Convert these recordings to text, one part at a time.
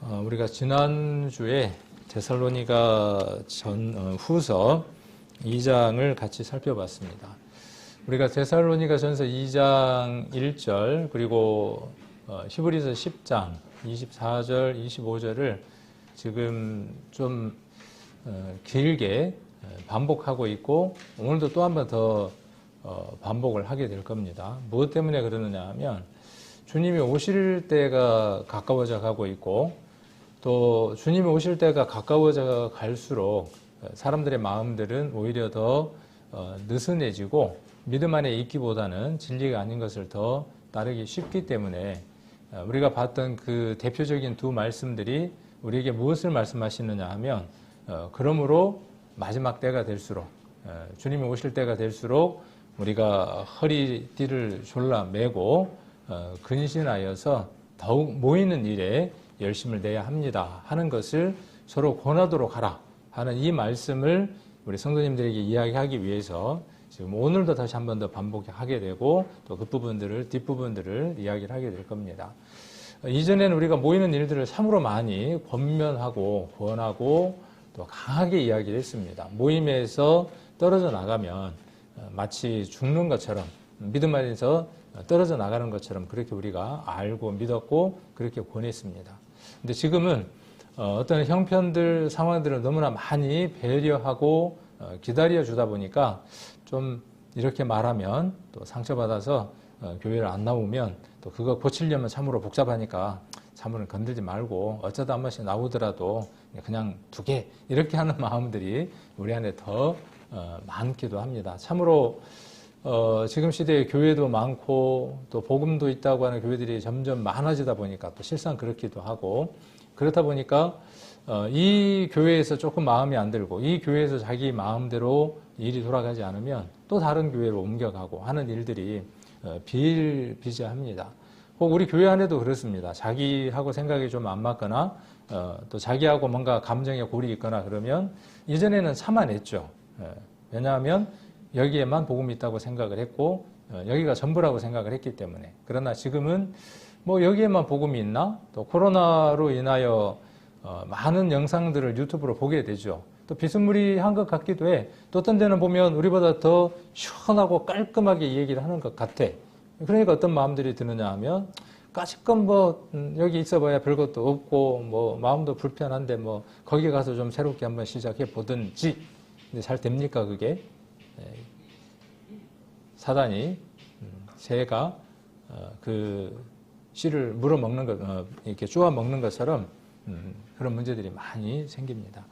우리가 지난주에 데살로니가 후서 2장을 같이 살펴봤습니다. 우리가 데살로니가 전서 2장 1절 그리고 히브리서 10장 24절 25절을 지금 좀 길게 반복하고 있고 오늘도 또 한 번 더 반복을 하게 될 겁니다. 무엇 때문에 그러느냐 하면 주님이 오실 때가 가까워져 가고 있고 또 주님이 오실 때가 가까워져 갈수록 사람들의 마음들은 오히려 더 느슨해지고 믿음 안에 있기보다는 진리가 아닌 것을 더 따르기 쉽기 때문에 우리가 봤던 그 대표적인 두 말씀들이 우리에게 무엇을 말씀하시느냐 하면 그러므로 마지막 때가 될수록 주님이 오실 때가 될수록 우리가 허리띠를 졸라 매고 근신하여서 더욱 모이는 일에 열심을 내야 합니다 하는 것을 서로 권하도록 하라 하는 이 말씀을 우리 성도님들에게 이야기하기 위해서 지금 오늘도 다시 한 번 더 반복하게 되고 또 그 부분들을 뒷부분들을 이야기를 하게 될 겁니다. 이전에는 우리가 모이는 일들을 참으로 많이 권면하고 권하고 또 강하게 이야기를 했습니다. 모임에서 떨어져 나가면 마치 죽는 것처럼 믿음 안에서 떨어져 나가는 것처럼 그렇게 우리가 알고 믿었고 그렇게 권했습니다. 근데 지금은 어떤 형편들 상황들을 너무나 많이 배려하고 기다려 주다 보니까 좀 이렇게 말하면 또 상처받아서 교회를 안 나오면 또 그거 고치려면 참으로 복잡하니까 참으로 건들지 말고 어쩌다 한 번씩 나오더라도 그냥 두게 이렇게 하는 마음들이 우리 안에 더 많기도 합니다. 참으로 지금 시대에 교회도 많고 또 복음도 있다고 하는 교회들이 점점 많아지다 보니까 또 실상 그렇기도 하고 그렇다 보니까 이 교회에서 조금 마음이 안 들고 이 교회에서 자기 마음대로 일이 돌아가지 않으면 또 다른 교회로 옮겨가고 하는 일들이 비일비재합니다. 혹 우리 교회 안에도 그렇습니다. 자기하고 생각이 좀 안 맞거나 또 자기하고 뭔가 감정에 골이 있거나 그러면 이전에는 참아냈죠. 왜냐하면 여기에만 복음이 있다고 생각을 했고 여기가 전부라고 생각을 했기 때문에. 그러나 지금은 뭐 여기에만 복음이 있나? 또 코로나로 인하여 많은 영상들을 유튜브로 보게 되죠. 또 비스무리한 것 같기도 해. 또 어떤 데는 보면 우리보다 더 시원하고 깔끔하게 이 얘기를 하는 것 같아. 그러니까 어떤 마음들이 드느냐 하면 까짓건 뭐 여기 있어봐야 별것도 없고 뭐 마음도 불편한데 뭐 거기 가서 좀 새롭게 한번 시작해 보든지. 근데 잘 됩니까 그게? 사단이 새가 그 씨를 물어 먹는 것 이렇게 쪼아 먹는 것처럼 그런 문제들이 많이 생깁니다.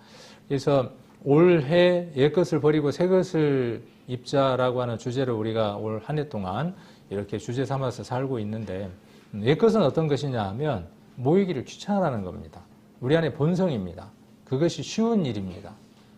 그래서 올해 옛것을 버리고 새것을 입자라고 하는 주제로 우리가 올 한 해 동안 이렇게 주제 삼아서 살고 있는데 옛것은 어떤 것이냐 하면 모이기를 귀찮아하는 겁니다. 우리 안에 본성입니다. 그것이 쉬운 일입니다.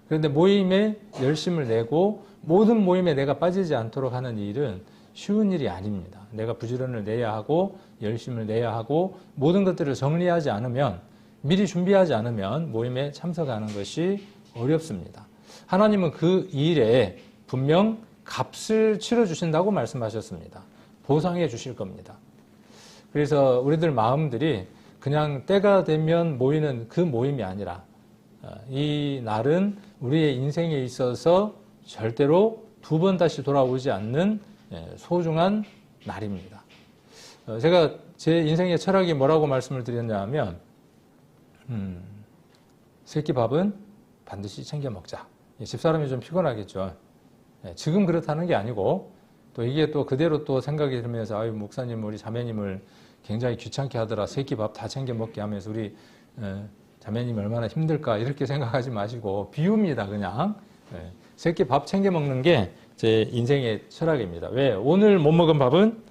그런데 모임에 열심을 내고 모든 모임에 내가 빠지지 않도록 하는 일은 쉬운 일이 아닙니다. 내가 부지런을 내야 하고 열심을 내야 하고 모든 것들을 정리하지 않으면 미리 준비하지 않으면 모임에 참석하는 것이 어렵습니다. 하나님은 그 일에 분명 값을 치러주신다고 말씀하셨습니다. 보상해 주실 겁니다. 그래서 우리들 마음들이 그냥 때가 되면 모이는 그 모임이 아니라 이 날은 우리의 인생에 있어서 절대로 두 번 다시 돌아오지 않는 소중한 날입니다. 제가 제 인생의 철학이 뭐라고 말씀을 드렸냐 하면 새끼밥은 반드시 챙겨 먹자. 집사람이 좀 피곤하겠죠. 지금 그렇다는 게 아니고 또 이게 또 그대로 또 생각이 들면서 아유 목사님 우리 자매님을 굉장히 귀찮게 하더라. 새끼밥 다 챙겨 먹게 하면서 우리 자매님이 얼마나 힘들까 이렇게 생각하지 마시고 비유입니다. 그냥 새끼밥 챙겨 먹는 게 제 인생의 철학입니다. 왜? 오늘 못 먹은 밥은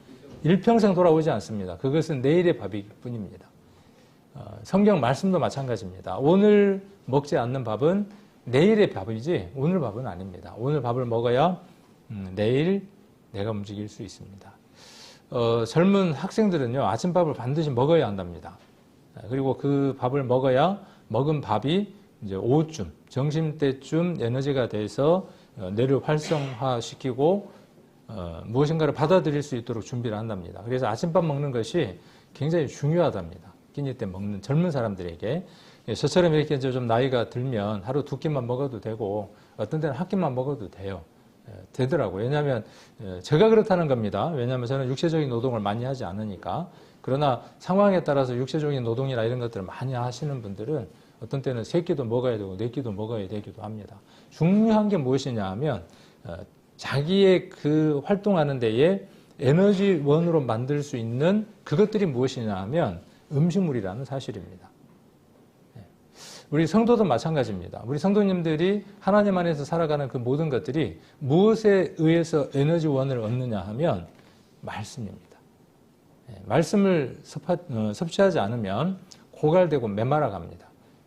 일평생 돌아오지 않습니다. 그것은 내일의 밥일 뿐입니다. 성경 말씀도 마찬가지입니다. 오늘 먹지 않는 밥은 내일의 밥이지 오늘 밥은 아닙니다. 오늘 밥을 먹어야 내일 내가 움직일 수 있습니다. 젊은 학생들은요 아침밥을 반드시 먹어야 한답니다. 그리고 그 밥을 먹어야 먹은 밥이 이제 오후쯤 점심때쯤 에너지가 돼서 뇌를 활성화시키고 무엇인가를 받아들일 수 있도록 준비를 한답니다. 그래서 아침밥 먹는 것이 굉장히 중요하답니다. 끼니 때 먹는 젊은 사람들에게 저처럼 이렇게 이제 좀 나이가 들면 하루 2끼만 먹어도 되고 어떤 때는 한 끼만 먹어도 돼요. 되더라고요. 왜냐하면 제가 그렇다는 겁니다. 왜냐하면 저는 육체적인 노동을 많이 하지 않으니까. 그러나 상황에 따라서 육체적인 노동이나 이런 것들을 많이 하시는 분들은 어떤 때는 3끼도 먹어야 되고 4끼도 먹어야 되기도 합니다. 중요한 게 무엇이냐 하면 자기의 그 활동하는 데에 에너지원으로 만들 수 있는 그것들이 무엇이냐 하면 음식물이라는 사실입니다. 우리 성도도 마찬가지입니다. 우리 성도님들이 하나님 안에서 살아가는 그 모든 것들이 무엇에 의해서 에너지원을 얻느냐 하면 말씀입니다. 말씀을 섭취하지 않으면 고갈되고 메말라갑니다.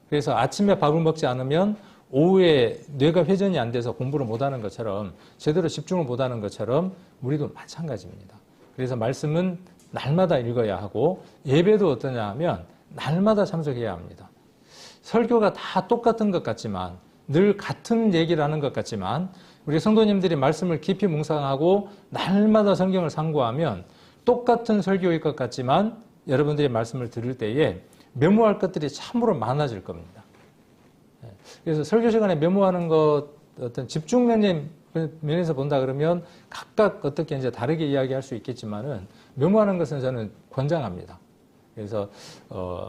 그래서 아침에 밥을 먹지 않으면 오후에 뇌가 회전이 안 돼서 공부를 못하는 것처럼 제대로 집중을 못하는 것처럼 우리도 마찬가지입니다. 그래서 말씀은 날마다 읽어야 하고 예배도 어떠냐 하면 날마다 참석해야 합니다. 설교가 다 똑같은 것 같지만 늘 같은 얘기를 하는 것 같지만 우리 성도님들이 말씀을 깊이 묵상하고 날마다 성경을 상고하면 똑같은 설교일 것 같지만 여러분들이 말씀을 들을 때에 메모할 것들이 참으로 많아질 겁니다. 그래서 설교 시간에 메모하는 것 어떤 집중력의 면에서 본다 그러면 각각 어떻게 이제 다르게 이야기할 수 있겠지만은 메모하는 것은 저는 권장합니다. 그래서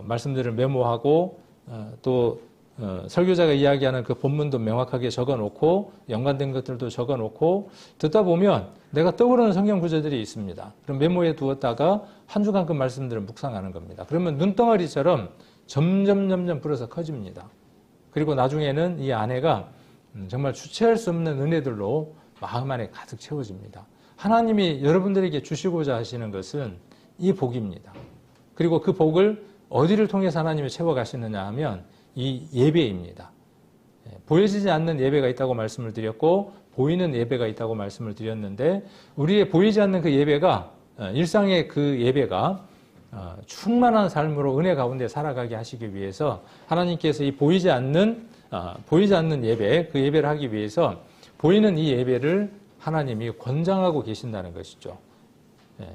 말씀들을 메모하고 또 설교자가 이야기하는 그 본문도 명확하게 적어놓고 연관된 것들도 적어놓고 듣다 보면 내가 떠오르는 성경 구절들이 있습니다. 그럼 메모에 두었다가 한 주간 그 말씀들을 묵상하는 겁니다. 그러면 눈덩어리처럼 점점 불어서 커집니다. 그리고 나중에는 이 안에가 정말 주체할 수 없는 은혜들로 마음 안에 가득 채워집니다. 하나님이 여러분들에게 주시고자 하시는 것은 이 복입니다. 그리고 그 복을 어디를 통해서 하나님이 채워가시느냐 하면 이 예배입니다. 보여지지 않는 예배가 있다고 말씀을 드렸고 보이는 예배가 있다고 말씀을 드렸는데 우리의 보이지 않는 그 예배가 일상의 그 예배가 충만한 삶으로 은혜 가운데 살아가게 하시기 위해서 하나님께서 이 보이지 않는 예배, 그 예배를 하기 위해서 보이는 이 예배를 하나님이 권장하고 계신다는 것이죠.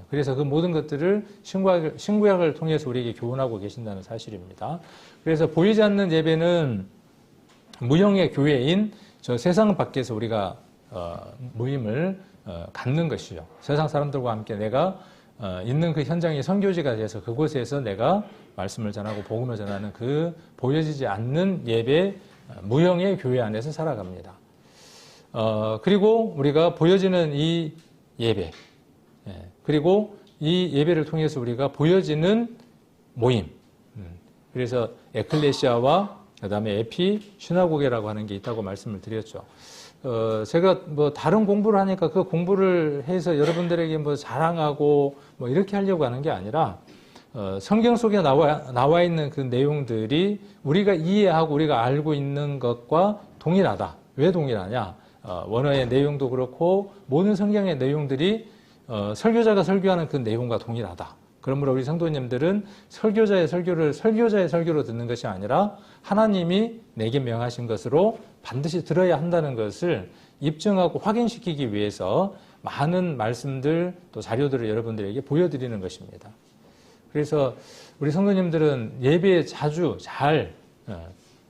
그래서 그 모든 것들을 신구약을 통해서 우리에게 교훈하고 계신다는 사실입니다. 그래서 보이지 않는 예배는 무형의 교회인 저 세상 밖에서 우리가 모임을 갖는 것이죠. 세상 사람들과 함께 내가 있는 그 현장이 선교지가 돼서 그곳에서 내가 말씀을 전하고 복음을 전하는 그 보여지지 않는 예배, 무형의 교회 안에서 살아갑니다. 그리고 우리가 보여지는 이 예배, 그리고 이 예배를 통해서 우리가 보여지는 모임. 그래서 에클레시아와 그다음에 에피, 시나고게라고 하는 게 있다고 말씀을 드렸죠. 제가 뭐 다른 공부를 하니까 그 공부를 해서 여러분들에게 뭐 자랑하고 뭐 이렇게 하려고 하는 게 아니라 성경 속에 나와 있는 그 내용들이 우리가 이해하고 우리가 알고 있는 것과 동일하다. 왜 동일하냐? 원어의 내용도 그렇고 모든 성경의 내용들이 설교자가 설교하는 그 내용과 동일하다. 그러므로 우리 성도님들은 설교자의 설교로 듣는 것이 아니라 하나님이 내게 명하신 것으로 반드시 들어야 한다는 것을 입증하고 확인시키기 위해서 많은 말씀들 또 자료들을 여러분들에게 보여드리는 것입니다. 그래서 우리 성도님들은 예배에 자주 잘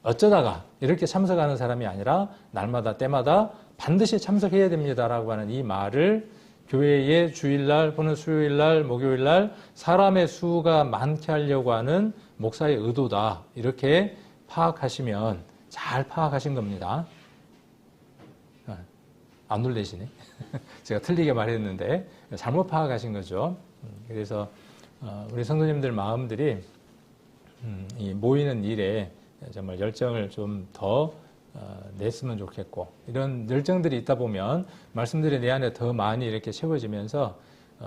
어쩌다가 이렇게 참석하는 사람이 아니라 날마다 때마다 반드시 참석해야 됩니다라고 하는 이 말을 교회의 주일날 또는 수요일날, 목요일날 사람의 수가 많게 하려고 하는 목사의 의도다. 이렇게 파악하시면 잘 파악하신 겁니다. 안 놀라시네. 제가 틀리게 말했는데 잘못 파악하신 거죠. 그래서 우리 성도님들 마음들이 이 모이는 일에 정말 열정을 좀 더 냈으면 좋겠고 이런 열정들이 있다 보면 말씀들이 내 안에 더 많이 이렇게 채워지면서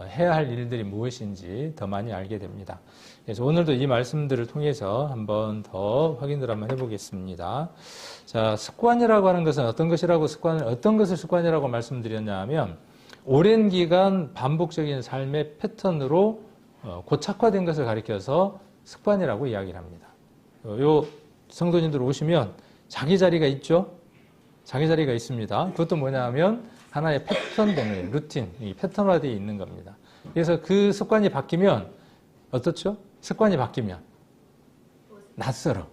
해야 할 일들이 무엇인지 더 많이 알게 됩니다. 그래서 오늘도 이 말씀들을 통해서 한번 더 확인을 한번 해보겠습니다. 자, 습관이라고 하는 것은 어떤 것을 습관이라고 말씀드렸냐 하면 오랜 기간 반복적인 삶의 패턴으로 고착화된 것을 가리켜서 습관이라고 이야기를 합니다. 요 성도님들 오시면 자기 자리가 있죠? 자기 자리가 있습니다. 그것도 뭐냐 하면 하나의 패턴된 루틴, 이 패턴화되어 있는 겁니다. 그래서 그 습관이 바뀌면 어떻죠? 습관이 바뀌면 낯설어.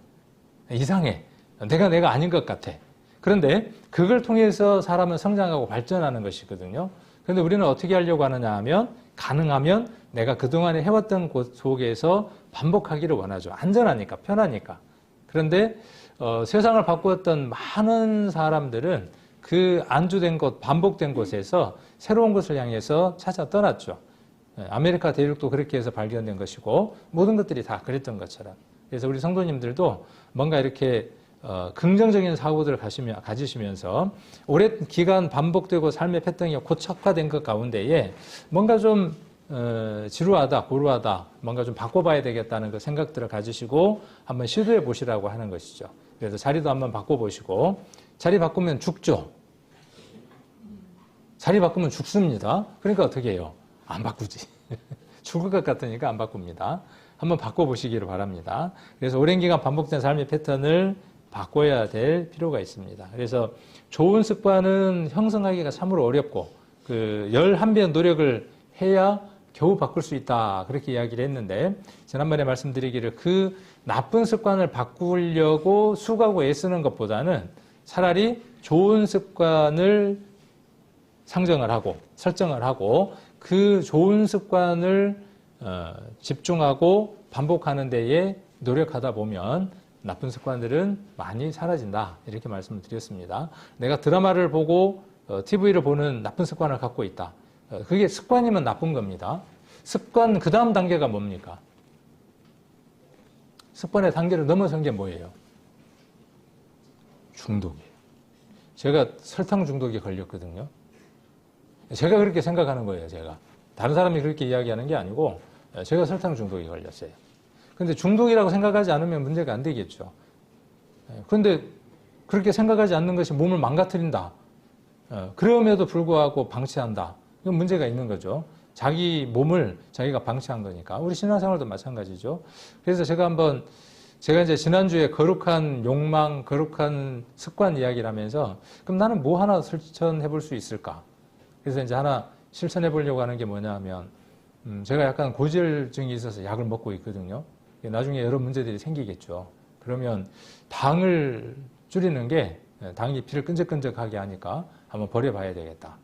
이상해. 내가 아닌 것 같아. 그런데 그걸 통해서 사람은 성장하고 발전하는 것이거든요. 그런데 우리는 어떻게 하려고 하느냐 하면 가능하면 내가 그동안에 해왔던 곳 속에서 반복하기를 원하죠. 안전하니까, 편하니까. 그런데 세상을 바꾸었던 많은 사람들은 그 안주된 곳, 반복된 곳에서 새로운 곳을 향해서 찾아 떠났죠. 아메리카 대륙도 그렇게 해서 발견된 것이고 모든 것들이 다 그랬던 것처럼. 그래서 우리 성도님들도 뭔가 이렇게 긍정적인 사고들을 가지시면서 오랜 기간 반복되고 삶의 패턴이 고착화된 것 가운데에 뭔가 좀 지루하다, 고루하다, 뭔가 좀 바꿔봐야 되겠다는 그 생각들을 가지시고 한번 시도해 보시라고 하는 것이죠. 그래서 자리도 한번 바꿔보시고, 자리 바꾸면 죽죠. 자리 바꾸면 죽습니다. 그러니까 어떻게 해요? 안 바꾸지. 죽을 것 같으니까 안 바꿉니다. 한번 바꿔보시기를 바랍니다. 그래서 오랜 기간 반복된 삶의 패턴을 바꿔야 될 필요가 있습니다. 그래서 좋은 습관은 형성하기가 참으로 어렵고, 11배 노력을 해야 겨우 바꿀 수 있다. 그렇게 이야기를 했는데, 지난번에 말씀드리기를 그 나쁜 습관을 바꾸려고 수고하고 애쓰는 것보다는 차라리 좋은 습관을 상정을 하고, 설정을 하고, 그 좋은 습관을 집중하고 반복하는 데에 노력하다 보면 나쁜 습관들은 많이 사라진다. 이렇게 말씀을 드렸습니다. 내가 드라마를 보고 TV를 보는 나쁜 습관을 갖고 있다. 그게 습관이면 나쁜 겁니다. 습관 그 다음 단계가 뭡니까? 습관의 단계를 넘어선 게 뭐예요? 중독이에요. 제가 설탕 중독에 걸렸거든요. 제가 그렇게 생각하는 거예요, 제가. 다른 사람이 그렇게 이야기하는 게 아니고, 제가 설탕 중독에 걸렸어요. 근데 중독이라고 생각하지 않으면 문제가 안 되겠죠. 그런데 그렇게 생각하지 않는 것이 몸을 망가뜨린다. 그럼에도 불구하고 방치한다. 이건 문제가 있는 거죠. 자기 몸을 자기가 방치한 거니까. 우리 신앙생활도 마찬가지죠. 그래서 제가 이제 지난주에 거룩한 욕망, 거룩한 습관 이야기를 하면서, 그럼 나는 뭐 하나 실천해 볼 수 있을까? 그래서 이제 하나 실천해 보려고 하는 게 뭐냐 하면, 제가 약간 고지혈증이 있어서 약을 먹고 있거든요. 나중에 여러 문제들이 생기겠죠. 그러면 당을 줄이는 게 당이 피를 끈적끈적하게 하니까 한번 버려봐야 되겠다.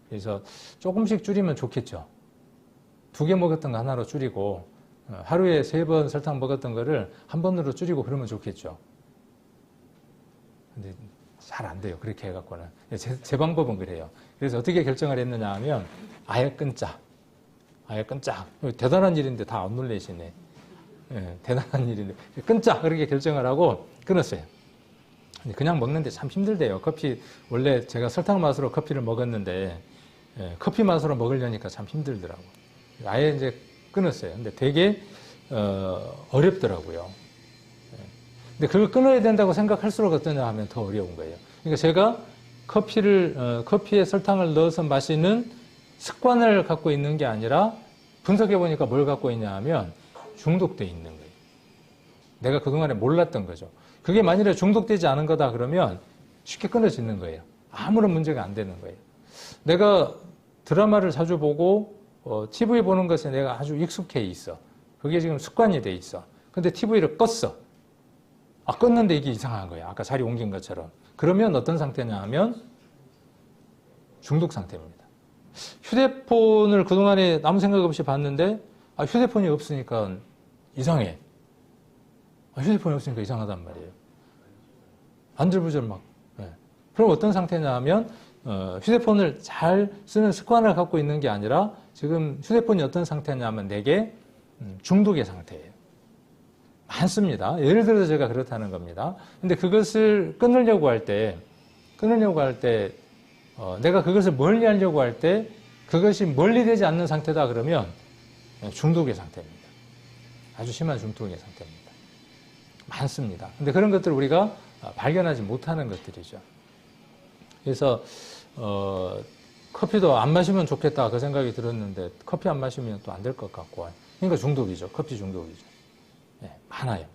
그래서 조금씩 줄이면 좋겠죠. 2개 먹었던 거 하나로 줄이고 하루에 3번 설탕 먹었던 거를 1번으로 줄이고 그러면 좋겠죠. 근데 잘 안 돼요. 그렇게 해갖고는. 제 방법은 그래요. 그래서 어떻게 결정을 했느냐 하면 아예 끊자. 아예 끊자. 대단한 일인데 다 안 놀래시네. 예, 대단한 일인데. 끊자. 그렇게 결정을 하고 끊었어요. 그냥 먹는데 참 힘들대요. 커피, 원래 제가 설탕 맛으로 커피를 먹었는데, 커피 맛으로 먹으려니까 참 힘들더라고. 아예 이제 끊었어요. 근데 되게, 어렵더라고요. 근데 그걸 끊어야 된다고 생각할수록 어떠냐 하면 더 어려운 거예요. 그러니까 제가 커피에 설탕을 넣어서 마시는 습관을 갖고 있는 게 아니라 분석해 보니까 뭘 갖고 있냐 하면 중독돼 있는 거예요. 내가 그동안에 몰랐던 거죠. 그게 만일에 중독되지 않은 거다 그러면 쉽게 끊어지는 거예요. 아무런 문제가 안 되는 거예요. 내가 드라마를 자주 보고 TV 보는 것에 내가 아주 익숙해 있어. 그게 지금 습관이 돼 있어. 근데 TV를 껐어. 껐는데 이게 이상한 거예요. 아까 자리 옮긴 것처럼. 그러면 어떤 상태냐 하면 중독 상태입니다. 휴대폰을 그동안에 아무 생각 없이 봤는데 휴대폰이 없으니까 이상해. 휴대폰이 없으니까 이상하단 말이에요. 안절부절 막. 네. 그럼 어떤 상태냐 하면 휴대폰을 잘 쓰는 습관을 갖고 있는 게 아니라 지금 휴대폰이 어떤 상태냐 하면 내게 중독의 상태예요. 많습니다. 예를 들어서 제가 그렇다는 겁니다. 근데 그것을 끊으려고 할 때, 내가 그것을 멀리 하려고 할 때 그것이 멀리 되지 않는 상태다 그러면 중독의 상태입니다. 아주 심한 중독의 상태입니다. 많습니다. 근데 그런 것들을 우리가 발견하지 못하는 것들이죠. 그래서 커피도 안 마시면 좋겠다 그 생각이 들었는데 커피 안 마시면 또 안 될 것 같고, 그러니까 중독이죠. 커피 중독이죠. 네, 많아요.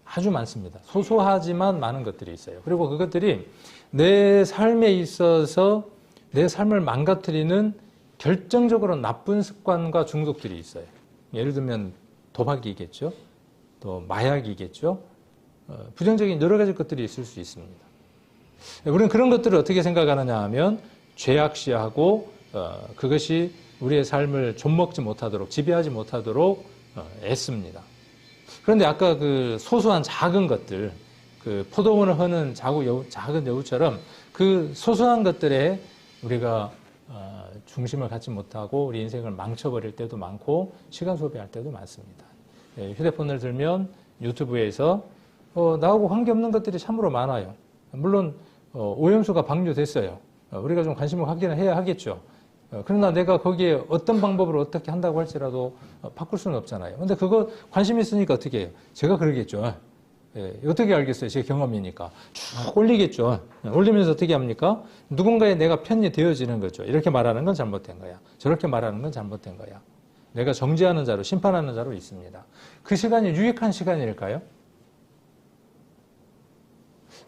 아주 많습니다. 소소하지만 많은 것들이 있어요. 그리고 그것들이 내 삶에 있어서 내 삶을 망가뜨리는 결정적으로 나쁜 습관과 중독들이 있어요. 예를 들면 도박이겠죠. 또 마약이겠죠. 부정적인 여러 가지 것들이 있을 수 있습니다. 우리는 그런 것들을 어떻게 생각하느냐 하면 죄악시하고 그것이 우리의 삶을 좀먹지 못하도록, 지배하지 못하도록 애씁니다. 그런데 아까 그 소소한 작은 것들, 그 포도원을 허는 작은 여우처럼 그 소소한 것들에 우리가 중심을 갖지 못하고 우리 인생을 망쳐버릴 때도 많고 시간 소비할 때도 많습니다. 휴대폰을 들면 유튜브에서 나하고 관계없는 것들이 참으로 많아요. 물론 오염수가 방류됐어요. 우리가 좀 관심을 갖기는 해야 하겠죠. 그러나 내가 거기에 어떤 방법으로 어떻게 한다고 할지라도 바꿀 수는 없잖아요. 근데 그거 관심 있으니까 어떻게 해요? 제가 그러겠죠. 어떻게 알겠어요? 제 경험이니까. 쭉 올리겠죠. 올리면서 어떻게 합니까? 누군가의 내가 편이 되어지는 거죠. 이렇게 말하는 건 잘못된 거야. 저렇게 말하는 건 잘못된 거야. 내가 정죄하는 자로, 심판하는 자로 있습니다. 그 시간이 유익한 시간일까요?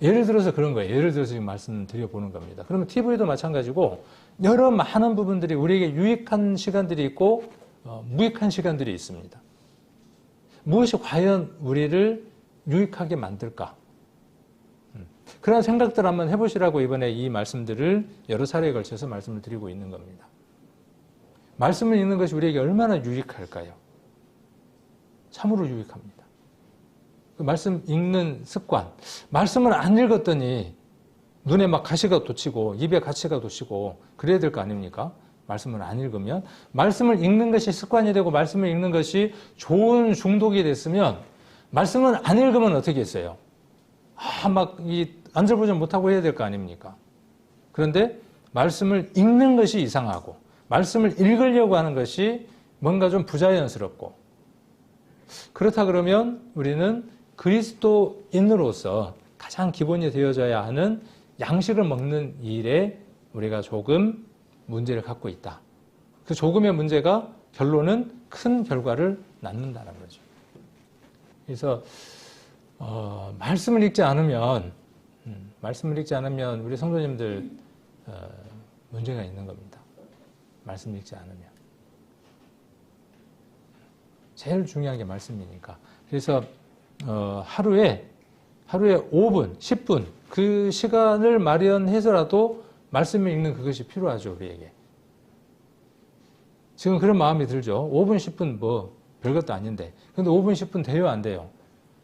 예를 들어서 그런 거예요. 예를 들어서 지금 말씀드려보는 겁니다. 그러면 TV도 마찬가지고 여러 많은 부분들이 우리에게 유익한 시간들이 있고 무익한 시간들이 있습니다. 무엇이 과연 우리를 유익하게 만들까? 그런 생각들 한번 해보시라고 이번에 이 말씀들을 여러 차례에 걸쳐서 말씀을 드리고 있는 겁니다. 말씀을 읽는 것이 우리에게 얼마나 유익할까요? 참으로 유익합니다. 그 말씀 읽는 습관, 말씀을 안 읽었더니 눈에 막 가시가 돋치고 입에 가시가 돋치고 그래야 될 거 아닙니까? 말씀을 안 읽으면 말씀을 읽는 것이 습관이 되고 말씀을 읽는 것이 좋은 중독이 됐으면 말씀을 안 읽으면 어떻게 했어요? 막 안절부절 못하고 해야 될 거 아닙니까? 그런데 말씀을 읽는 것이 이상하고 말씀을 읽으려고 하는 것이 뭔가 좀 부자연스럽고 그렇다 그러면 우리는 그리스도인으로서 가장 기본이 되어져야 하는 양식을 먹는 일에 우리가 조금 문제를 갖고 있다. 그 조금의 문제가 결론은 큰 결과를 낳는다는 거죠. 그래서 말씀을 읽지 않으면 우리 성도님들 문제가 있는 겁니다. 말씀 읽지 않으면. 제일 중요한 게 말씀이니까. 그래서 하루에 5분, 10분 그 시간을 마련해서라도 말씀을 읽는 그것이 필요하죠, 우리에게. 지금 그런 마음이 들죠. 5분, 10분 뭐 별것도 아닌데. 근데 5분, 10분 돼요, 안 돼요?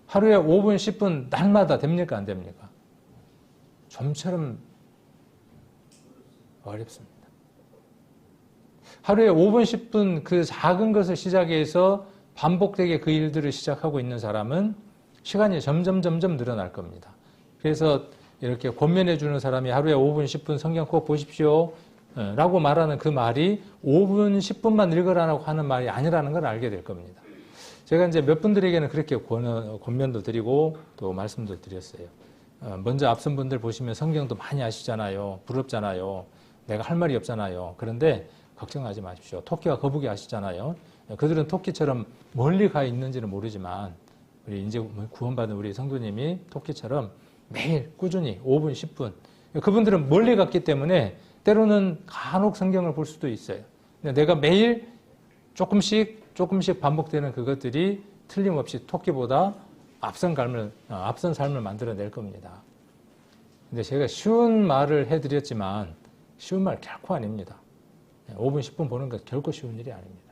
하루에 5분, 10분 날마다 됩니까, 안 됩니까? 좀처럼 어렵습니다. 하루에 5분, 10분 그 작은 것을 시작해서 반복되게 그 일들을 시작하고 있는 사람은 시간이 점점 늘어날 겁니다. 그래서 이렇게 권면해 주는 사람이 하루에 5분, 10분 성경 꼭 보십시오 라고 말하는 그 말이 5분, 10분만 읽으라고 하는 말이 아니라는 걸 알게 될 겁니다. 제가 이제 몇 분들에게는 그렇게 권면도 드리고 또 말씀도 드렸어요. 먼저 앞선 분들 보시면 성경도 많이 아시잖아요. 부럽잖아요. 내가 할 말이 없잖아요. 그런데 걱정하지 마십시오. 토끼와 거북이 아시잖아요. 그들은 토끼처럼 멀리 가 있는지는 모르지만 우리 이제 구원받은 우리 성도님이 토끼처럼 매일 꾸준히 5분, 10분 그분들은 멀리 갔기 때문에 때로는 간혹 성경을 볼 수도 있어요. 근데 내가 매일 조금씩 반복되는 그것들이 틀림없이 토끼보다 앞선 삶을 만들어낼 겁니다. 근데 제가 쉬운 말을 해드렸지만 쉬운 말 결코 아닙니다. 5분, 10분 보는 것 결코 쉬운 일이 아닙니다.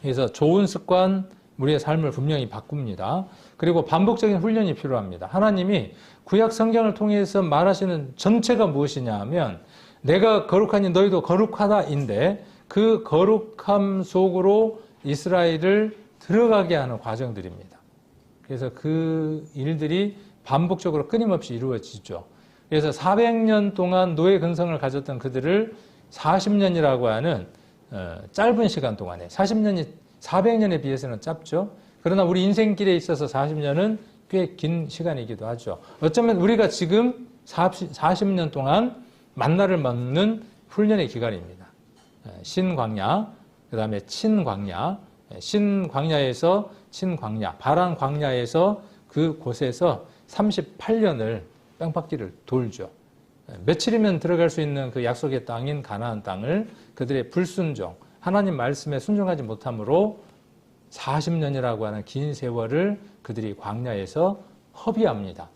그래서 좋은 습관, 우리의 삶을 분명히 바꿉니다. 그리고 반복적인 훈련이 필요합니다. 하나님이 구약 성경을 통해서 말하시는 전체가 무엇이냐 하면 내가 거룩하니 너희도 거룩하다인데 그 거룩함 속으로 이스라엘을 들어가게 하는 과정들입니다. 그래서 그 일들이 반복적으로 끊임없이 이루어지죠. 그래서 400년 동안 노예 근성을 가졌던 그들을 40년이라고 하는 짧은 시간 동안에 400년에 비해서는 짧죠. 그러나 우리 인생길에 있어서 40년은 꽤 긴 시간이기도 하죠. 어쩌면 우리가 지금 40년 동안 만나를 먹는 훈련의 기간입니다. 신광야, 그 다음에 친광야, 신광야에서 친광야, 바란 광야에서 그곳에서 38년을 뺑바퀴를 돌죠. 며칠이면 들어갈 수 있는 그 약속의 땅인 가나안 땅을 그들의 불순종, 하나님 말씀에 순종하지 못함으로 40년이라고 하는 긴 세월을 그들이 광야에서 허비합니다.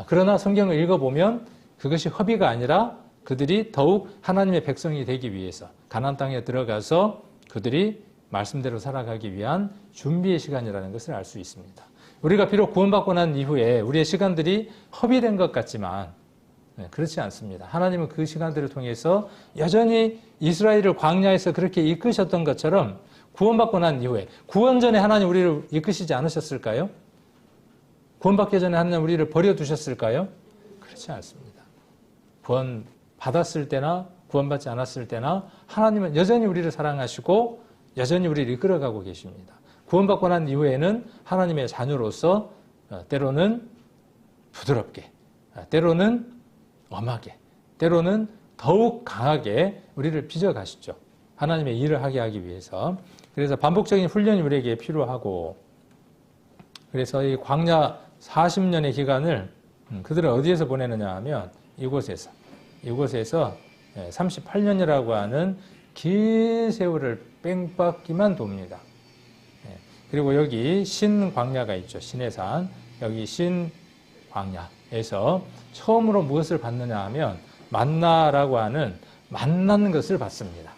그러나 성경을 읽어보면 그것이 허비가 아니라 그들이 더욱 하나님의 백성이 되기 위해서 가나안 땅에 들어가서 그들이 말씀대로 살아가기 위한 준비의 시간이라는 것을 알 수 있습니다. 우리가 비록 구원받고 난 이후에 우리의 시간들이 허비된 것 같지만 그렇지 않습니다. 하나님은 그 시간들을 통해서 여전히 이스라엘을 광야에서 그렇게 이끄셨던 것처럼 구원받고 난 이후에 구원 전에 하나님 우리를 이끄시지 않으셨을까요? 구원받기 전에 하나님 우리를 버려두셨을까요? 그렇지 않습니다. 구원 받았을 때나 구원받지 않았을 때나 하나님은 여전히 우리를 사랑하시고 여전히 우리를 이끌어가고 계십니다. 구원받고 난 이후에는 하나님의 자녀로서 때로는 부드럽게, 때로는 엄하게, 때로는 더욱 강하게 우리를 빚어가시죠. 하나님의 일을 하게 하기 위해서. 그래서 반복적인 훈련이 우리에게 필요하고, 그래서 이 광야 40년의 기간을 그들은 어디에서 보내느냐 하면 이곳에서 38년이라고 하는 긴 세월을 뺑받기만 돕니다. 그리고 여기 신광야가 있죠. 신의 산. 여기 신광야에서 처음으로 무엇을 받느냐 하면 만나라고 하는 맛난 것을 받습니다.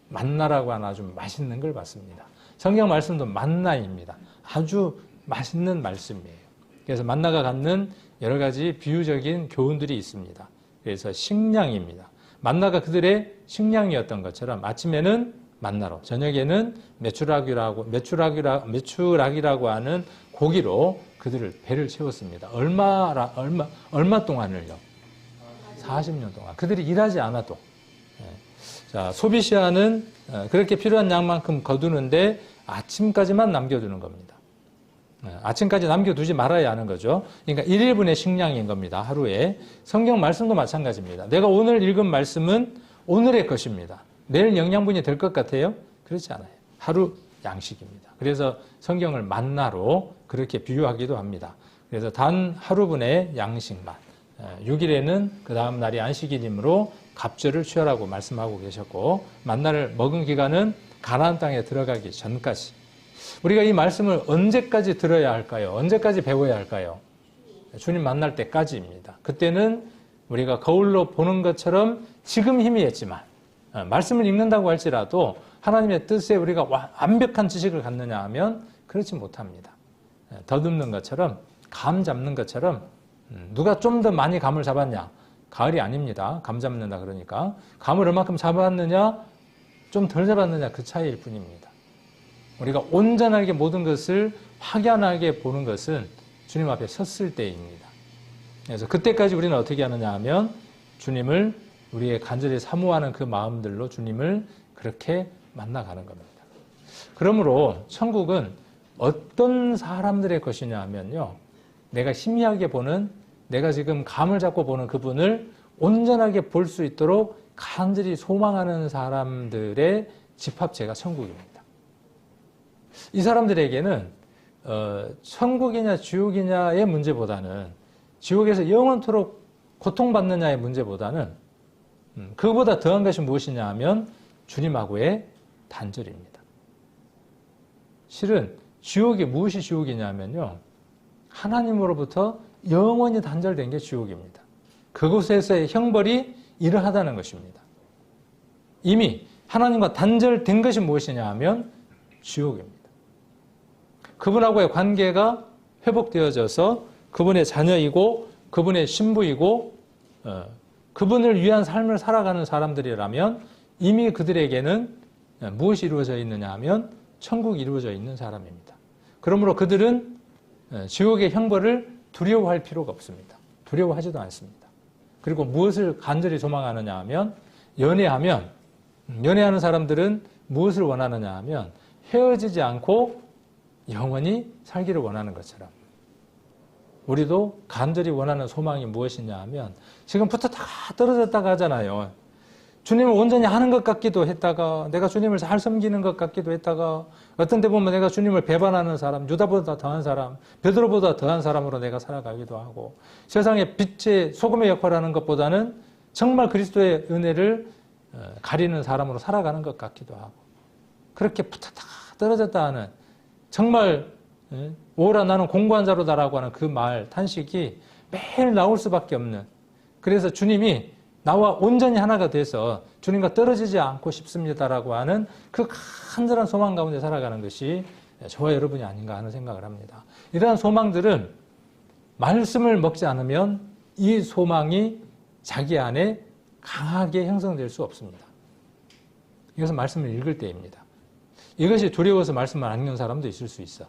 만나라고 하는 아주 맛있는 걸 받습니다. 성경 말씀도 만나입니다. 아주 맛있는 말씀이에요. 그래서 만나가 갖는 여러 가지 비유적인 교훈들이 있습니다. 그래서 식량입니다. 만나가 그들의 식량이었던 것처럼 아침에는 만나로, 저녁에는 메추라기라고 하는 고기로 그들을 배를 채웠습니다. 얼마 동안을요? 40년 동안. 그들이 일하지 않아도. 자, 소비시아는 그렇게 필요한 양만큼 거두는데 아침까지만 남겨두는 겁니다. 아침까지 남겨두지 말아야 하는 거죠. 그러니까 1인분의 식량인 겁니다. 하루에. 성경 말씀도 마찬가지입니다. 내가 오늘 읽은 말씀은 오늘의 것입니다. 내일 영양분이 될 것 같아요? 그렇지 않아요. 하루 양식입니다. 그래서 성경을 만나로 그렇게 비유하기도 합니다. 그래서 단 하루분의 양식만. 6일에는 그 다음 날이 안식일이므로 갑절을 취하라고 말씀하고 계셨고, 만나를 먹은 기간은 가나안 땅에 들어가기 전까지. 우리가 이 말씀을 언제까지 들어야 할까요? 언제까지 배워야 할까요? 주님 만날 때까지입니다. 그때는 우리가 거울로 보는 것처럼 지금 희미했지만 말씀을 읽는다고 할지라도 하나님의 뜻에 우리가 완벽한 지식을 갖느냐 하면 그렇지 못합니다. 더듬는 것처럼, 감 잡는 것처럼, 누가 좀 더 많이 감을 잡았냐? 가을이 아닙니다. 감 잡는다 그러니까. 감을 얼마큼 잡았느냐? 좀 덜 잡았느냐? 그 차이일 뿐입니다. 우리가 온전하게 모든 것을 확연하게 보는 것은 주님 앞에 섰을 때입니다. 그래서 그때까지 우리는 어떻게 하느냐 하면 주님을 우리의 간절히 사모하는 그 마음들로 주님을 그렇게 만나가는 겁니다. 그러므로 천국은 어떤 사람들의 것이냐 하면요. 내가 희미하게 보는, 내가 지금 감을 잡고 보는 그분을 온전하게 볼 수 있도록 간절히 소망하는 사람들의 집합체가 천국입니다. 이 사람들에게는 천국이냐 지옥이냐의 문제보다는, 지옥에서 영원토록 고통받느냐의 문제보다는 그보다 더한 것이 무엇이냐 하면 주님하고의 단절입니다. 실은 지옥이 무엇이 지옥이냐 하면요, 하나님으로부터 영원히 단절된 게 지옥입니다. 그곳에서의 형벌이 이러하다는 것입니다. 이미 하나님과 단절된 것이 무엇이냐 하면 지옥입니다. 그분하고의 관계가 회복되어져서 그분의 자녀이고 그분의 신부이고 그분을 위한 삶을 살아가는 사람들이라면 이미 그들에게는 무엇이 이루어져 있느냐 하면 천국이 이루어져 있는 사람입니다. 그러므로 그들은 지옥의 형벌을 두려워할 필요가 없습니다. 두려워하지도 않습니다. 그리고 무엇을 간절히 소망하느냐 하면, 연애하는 사람들은 무엇을 원하느냐 하면 헤어지지 않고 영원히 살기를 원하는 것처럼 우리도 간절히 원하는 소망이 무엇이냐 하면, 지금부터 다 떨어졌다가 하잖아요. 주님을 온전히 하는 것 같기도 했다가, 내가 주님을 잘 섬기는 것 같기도 했다가, 어떤 데 보면 내가 주님을 배반하는 사람, 유다보다 더한 사람, 베드로보다 더한 사람으로 내가 살아가기도 하고, 세상의 빛의 소금의 역할을 하는 것보다는 정말 그리스도의 은혜를 가리는 사람으로 살아가는 것 같기도 하고, 그렇게 부탁 떨어졌다 하는 정말 오라 나는 공부한 자로다라고 하는 그 말, 탄식이 매일 나올 수밖에 없는, 그래서 주님이 나와 온전히 하나가 돼서 주님과 떨어지지 않고 싶습니다라고 하는 그 간절한 소망 가운데 살아가는 것이 저와 여러분이 아닌가 하는 생각을 합니다. 이러한 소망들은 말씀을 먹지 않으면 이 소망이 자기 안에 강하게 형성될 수 없습니다. 이것은 말씀을 읽을 때입니다. 이것이 두려워서 말씀을 안 읽는 사람도 있을 수 있어.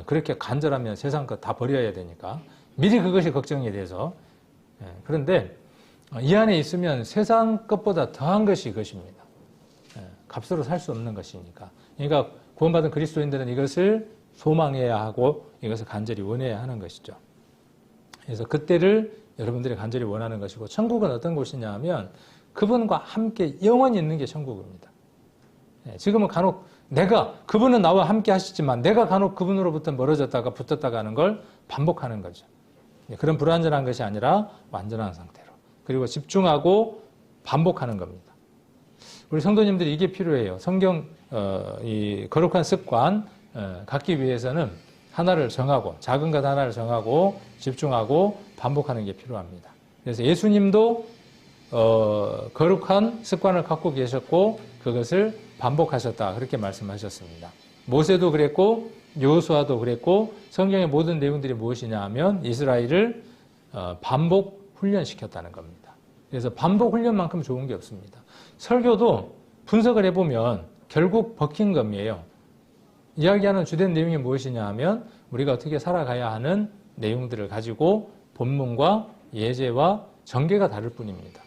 그렇게 간절하면 세상 것 다 버려야 되니까 미리 그것이 걱정이 돼서. 그런데 이 안에 있으면 세상 것보다 더한 것이 이것입니다. 값으로 살 수 없는 것이니까. 그러니까 구원받은 그리스도인들은 이것을 소망해야 하고 이것을 간절히 원해야 하는 것이죠. 그래서 그때를 여러분들이 간절히 원하는 것이고, 천국은 어떤 곳이냐 하면 그분과 함께 영원히 있는 게 천국입니다. 지금은 간혹 그분은 나와 함께 하시지만 내가 간혹 그분으로부터 멀어졌다가 붙었다가 하는 걸 반복하는 거죠. 그런 불완전한 것이 아니라 완전한 상태로. 그리고 집중하고 반복하는 겁니다. 우리 성도님들이 이게 필요해요. 성경 이 거룩한 습관 갖기 위해서는 하나를 정하고, 작은 것 하나를 정하고 집중하고 반복하는 게 필요합니다. 그래서 예수님도 거룩한 습관을 갖고 계셨고 그것을 반복하셨다, 그렇게 말씀하셨습니다. 모세도 그랬고 여호수아도 그랬고, 성경의 모든 내용들이 무엇이냐 하면 이스라엘을 반복 훈련시켰다는 겁니다. 그래서 반복 훈련만큼 좋은 게 없습니다. 설교도 분석을 해보면 결국 버킹검이에요. 이야기하는 주된 내용이 무엇이냐 하면 우리가 어떻게 살아가야 하는 내용들을 가지고 본문과 예제와 전개가 다를 뿐입니다.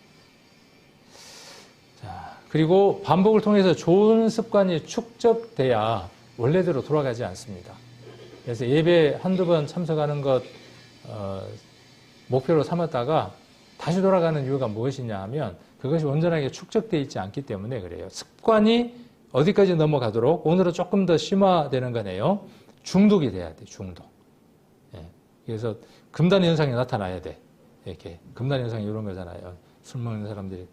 자, 그리고 반복을 통해서 좋은 습관이 축적돼야 원래대로 돌아가지 않습니다. 그래서 예배 한두 번 참석하는 것 목표로 삼았다가 다시 돌아가는 이유가 무엇이냐 하면 그것이 온전하게 축적되어 있지 않기 때문에 그래요. 습관이 어디까지 넘어가도록, 오늘은 조금 더 심화되는 거네요. 중독이 돼야 돼, 중독. 그래서 금단 현상이 나타나야 돼. 이렇게 금단 현상이 이런 거잖아요. 술 먹는 사람들이.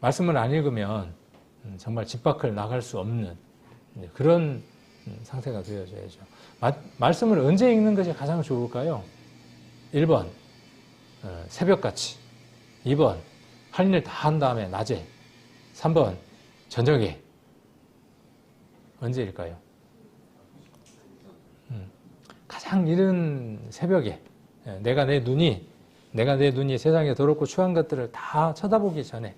말씀을 안 읽으면 정말 집 밖을 나갈 수 없는 그런 상태가 되어져야죠. 말씀을 언제 읽는 것이 가장 좋을까요? 1번 새벽같이, 2번 할 일 다 한 다음에 낮에, 3번 저녁에. 언제일까요? 가장 이른 새벽에 내가 내 눈이 세상에 더럽고 추한 것들을 다 쳐다보기 전에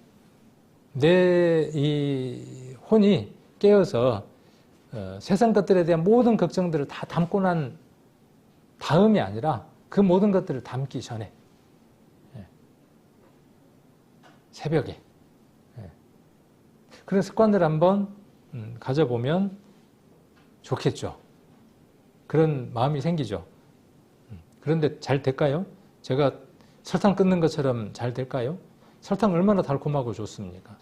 내 이 혼이 깨어서 세상 것들에 대한 모든 걱정들을 다 담고 난 다음이 아니라 그 모든 것들을 담기 전에 새벽에 그런 습관들 한번 가져보면 좋겠죠. 그런 마음이 생기죠. 그런데 잘 될까요? 제가 설탕 끊는 것처럼 잘 될까요? 설탕 얼마나 달콤하고 좋습니까?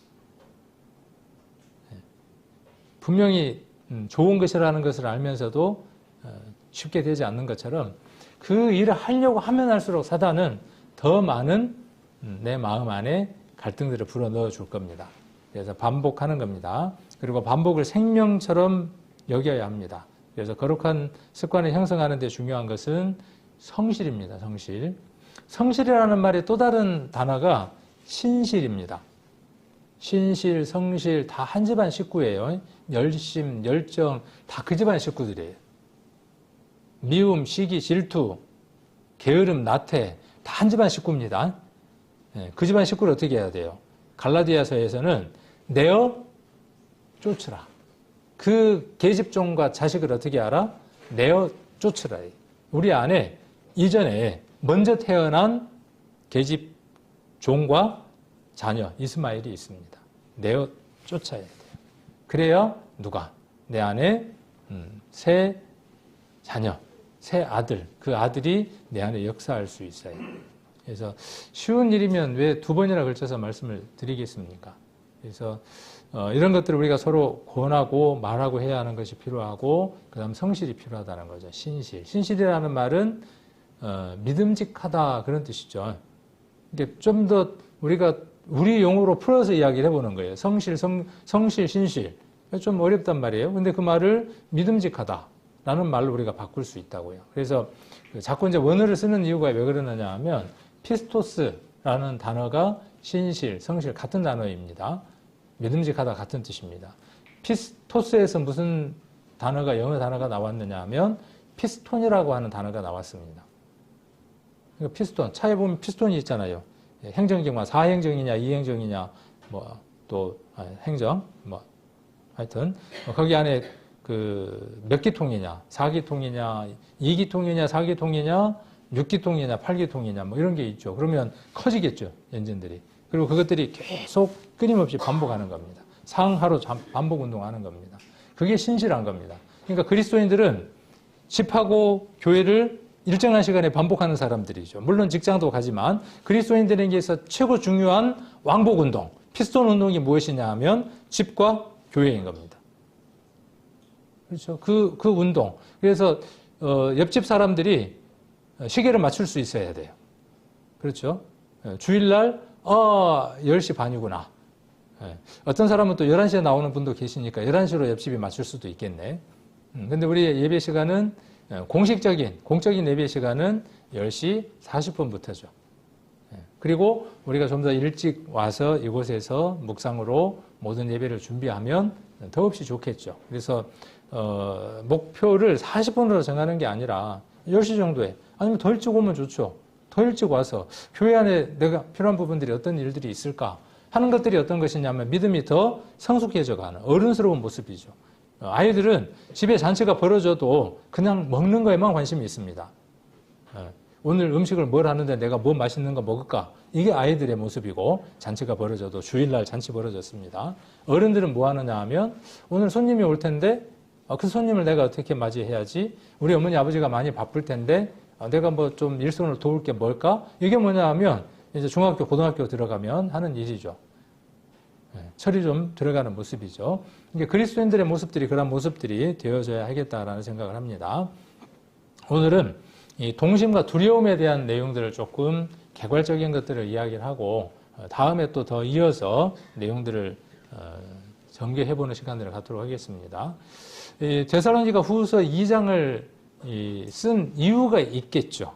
분명히 좋은 것이라는 것을 알면서도 쉽게 되지 않는 것처럼 그 일을 하려고 하면 할수록 사단은 더 많은 내 마음 안에 갈등들을 불어넣어 줄 겁니다. 그래서 반복하는 겁니다. 그리고 반복을 생명처럼 여겨야 합니다. 그래서 거룩한 습관을 형성하는 데 중요한 것은 성실입니다. 성실. 성실이라는 말의 또 다른 단어가 신실입니다. 신실, 성실 다 한 집안 식구예요. 열심, 열정 다 그 집안 식구들이에요. 미움, 시기, 질투, 게으름, 나태 다 한 집안 식구입니다. 그 집안 식구를 어떻게 해야 돼요? 갈라디아서에서는 내어 쫓으라. 그 계집종과 자식을 어떻게 알아? 내어 쫓으라. 우리 안에 이전에 먼저 태어난 계집종과 자녀 이스마엘이 있습니다. 내어 쫓아야 돼요. 그래야 누가? 내 안에 새 자녀, 새 아들, 그 아들이 내 안에 역사할 수 있어요. 그래서 쉬운 일이면 왜 2번이나 걸쳐서 말씀을 드리겠습니까? 그래서 이런 것들을 우리가 서로 권하고 말하고 해야 하는 것이 필요하고, 그 다음 성실이 필요하다는 거죠. 신실. 신실이라는 말은 믿음직하다 그런 뜻이죠. 이게 좀 더 우리가 우리 용어로 풀어서 이야기를 해보는 거예요. 성실, 신실. 좀 어렵단 말이에요. 근데 그 말을 믿음직하다라는 말로 우리가 바꿀 수 있다고요. 그래서 자꾸 이제 원어를 쓰는 이유가 왜 그러느냐 하면 피스토스라는 단어가 신실, 성실 같은 단어입니다. 믿음직하다 같은 뜻입니다. 피스토스에서 무슨 단어가 영어 단어가 나왔느냐 하면 피스톤이라고 하는 단어가 나왔습니다. 그러니까 피스톤, 차에 보면 피스톤이 있잖아요. 행정기관, 4행정이냐 2행정이냐 뭐 또 행정 뭐 하여튼 거기 안에 그 몇 기통이냐 4기통이냐 2기통이냐 4기통이냐 6기통이냐 8기통이냐 뭐 이런 게 있죠. 그러면 커지겠죠. 엔진들이. 그리고 그것들이 계속 끊임없이 반복하는 겁니다. 상하로 반복 운동하는 겁니다. 그게 신실한 겁니다. 그러니까 그리스도인들은 집하고 교회를 일정한 시간에 반복하는 사람들이죠. 물론 직장도 가지만 그리스도인들에게서 최고 중요한 왕복 운동, 피스톤 운동이 무엇이냐 하면 집과 교회인 겁니다. 그렇죠. 그 운동. 그래서 옆집 사람들이 시계를 맞출 수 있어야 돼요. 그렇죠. 주일날 10시 반이구나. 어떤 사람은 또 11시에 나오는 분도 계시니까 11시로 옆집이 맞출 수도 있겠네. 근데 우리의 예배 시간은 공적인 예배 시간은 10시 40분부터죠. 그리고 우리가 좀 더 일찍 와서 이곳에서 묵상으로 모든 예배를 준비하면 더없이 좋겠죠. 그래서 목표를 40분으로 정하는 게 아니라 10시 정도에 아니면 더 일찍 오면 좋죠. 더 일찍 와서 교회 안에 내가 필요한 부분들이 어떤 일들이 있을까 하는 것들이 어떤 것이냐면 믿음이 더 성숙해져가는 어른스러운 모습이죠. 아이들은 집에 잔치가 벌어져도 그냥 먹는 거에만 관심이 있습니다. 오늘 음식을 뭘 하는데 내가 뭐 맛있는 거 먹을까? 이게 아이들의 모습이고 잔치가 벌어져도 주일날 잔치 벌어졌습니다. 어른들은 뭐 하느냐 하면 오늘 손님이 올 텐데 그 손님을 내가 어떻게 맞이해야지? 우리 어머니 아버지가 많이 바쁠 텐데 내가 뭐 좀 일손을 도울 게 뭘까? 이게 뭐냐 하면 이제 중학교, 고등학교 들어가면 하는 일이죠. 철이 좀 들어가는 모습이죠. 이게 그리스도인들의 모습들이 그런 모습들이 되어져야 하겠다라는 생각을 합니다. 오늘은 이 동심과 두려움에 대한 내용들을 조금 개괄적인 것들을 이야기를 하고 다음에 또 더 이어서 내용들을 전개해보는 시간들을 갖도록 하겠습니다. 데살로니가 후서 2장을 쓴 이유가 있겠죠.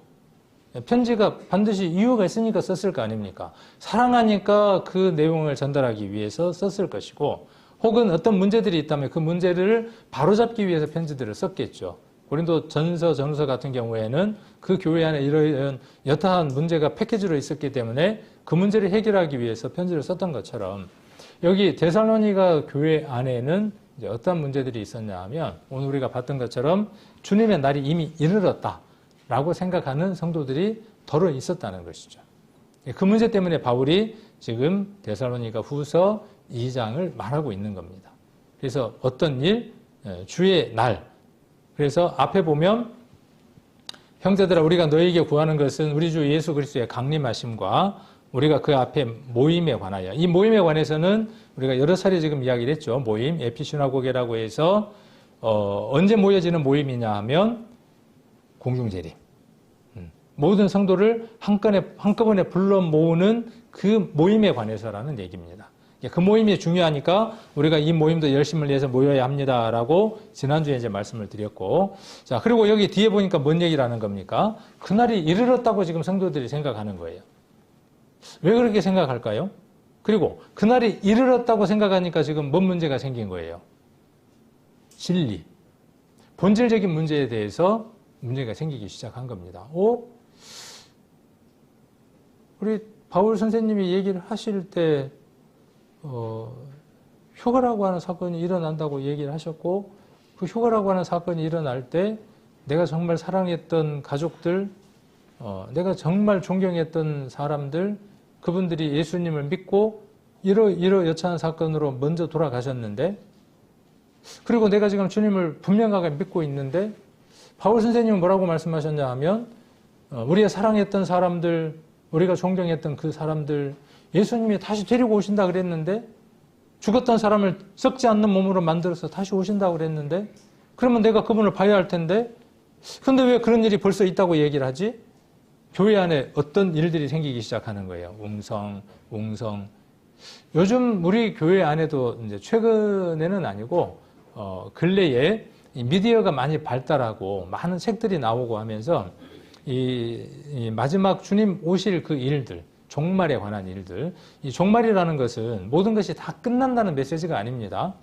편지가 반드시 이유가 있으니까 썼을 거 아닙니까? 사랑하니까 그 내용을 전달하기 위해서 썼을 것이고 혹은 어떤 문제들이 있다면 그 문제를 바로잡기 위해서 편지들을 썼겠죠. 고린도 전서, 전후서 같은 경우에는 그 교회 안에 이런 여타한 문제가 패키지로 있었기 때문에 그 문제를 해결하기 위해서 편지를 썼던 것처럼 여기 데살로니가 교회 안에는 이제 어떤 문제들이 있었냐 하면 오늘 우리가 봤던 것처럼 주님의 날이 이미 이르렀다라고 생각하는 성도들이 더러 있었다는 것이죠. 그 문제 때문에 바울이 지금 데살로니가 후서 2장을 말하고 있는 겁니다. 그래서 어떤 일, 주의 날. 그래서 앞에 보면 형제들아 우리가 너희에게 구하는 것은 우리 주 예수 그리스도의 강림하심과 우리가 그 앞에 모임에 관하여 이 모임에 관해서는 우리가 여러 차례 지금 이야기를 했죠. 모임, 에피시나고게라고 해서 언제 모여지는 모임이냐 하면 공중재림. 모든 성도를 한꺼번에 불러 모으는 그 모임에 관해서라는 얘기입니다. 그 모임이 중요하니까 우리가 이 모임도 열심을 내서 모여야 합니다라고 지난주에 이제 말씀을 드렸고, 자, 그리고 여기 뒤에 보니까 뭔 얘기를 하는 겁니까? 그날이 이르렀다고 지금 성도들이 생각하는 거예요. 왜 그렇게 생각할까요? 그리고 그날이 이르렀다고 생각하니까 지금 뭔 문제가 생긴 거예요? 진리. 본질적인 문제에 대해서 문제가 생기기 시작한 겁니다. 우리 바울 선생님이 얘기를 하실 때 휴가라고 하는 사건이 일어난다고 얘기를 하셨고 그 휴가라고 하는 사건이 일어날 때 내가 정말 사랑했던 가족들, 내가 정말 존경했던 사람들, 그분들이 예수님을 믿고 이러여차한 사건으로 먼저 돌아가셨는데 그리고 내가 지금 주님을 분명하게 믿고 있는데 바울 선생님은 뭐라고 말씀하셨냐 하면 우리가 사랑했던 사람들, 우리가 존경했던 그 사람들 예수님이 다시 데리고 오신다 그랬는데 죽었던 사람을 썩지 않는 몸으로 만들어서 다시 오신다고 그랬는데 그러면 내가 그분을 봐야 할 텐데 근데 왜 그런 일이 벌써 있다고 얘기를 하지? 교회 안에 어떤 일들이 생기기 시작하는 거예요. 웅성. 요즘 우리 교회 안에도 이제 최근에는 아니고 근래에 이 미디어가 많이 발달하고 많은 책들이 나오고 하면서 이 마지막 주님 오실 그 일들, 종말에 관한 일들, 이 종말이라는 것은 모든 것이 다 끝난다는 메시지가 아닙니다.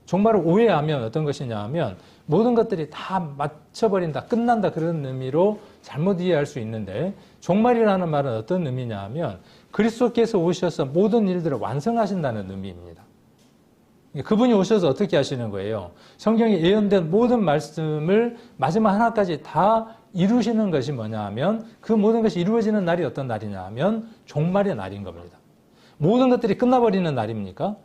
종말을 오해하면 어떤 것이냐 하면 모든 것들이 다 맞춰버린다, 끝난다 그런 의미로 잘못 이해할 수 있는데 종말이라는 말은 어떤 의미냐 하면 그리스도께서 오셔서 모든 일들을 완성하신다는 의미입니다. 그분이 오셔서 어떻게 하시는 거예요? 성경에 예언된 모든 말씀을 마지막 하나까지 다 이루시는 것이 뭐냐 하면 그 모든 것이 이루어지는 날이 어떤 날이냐 하면 종말의 날인 겁니다. 모든 것들이 끝나버리는 날입니까?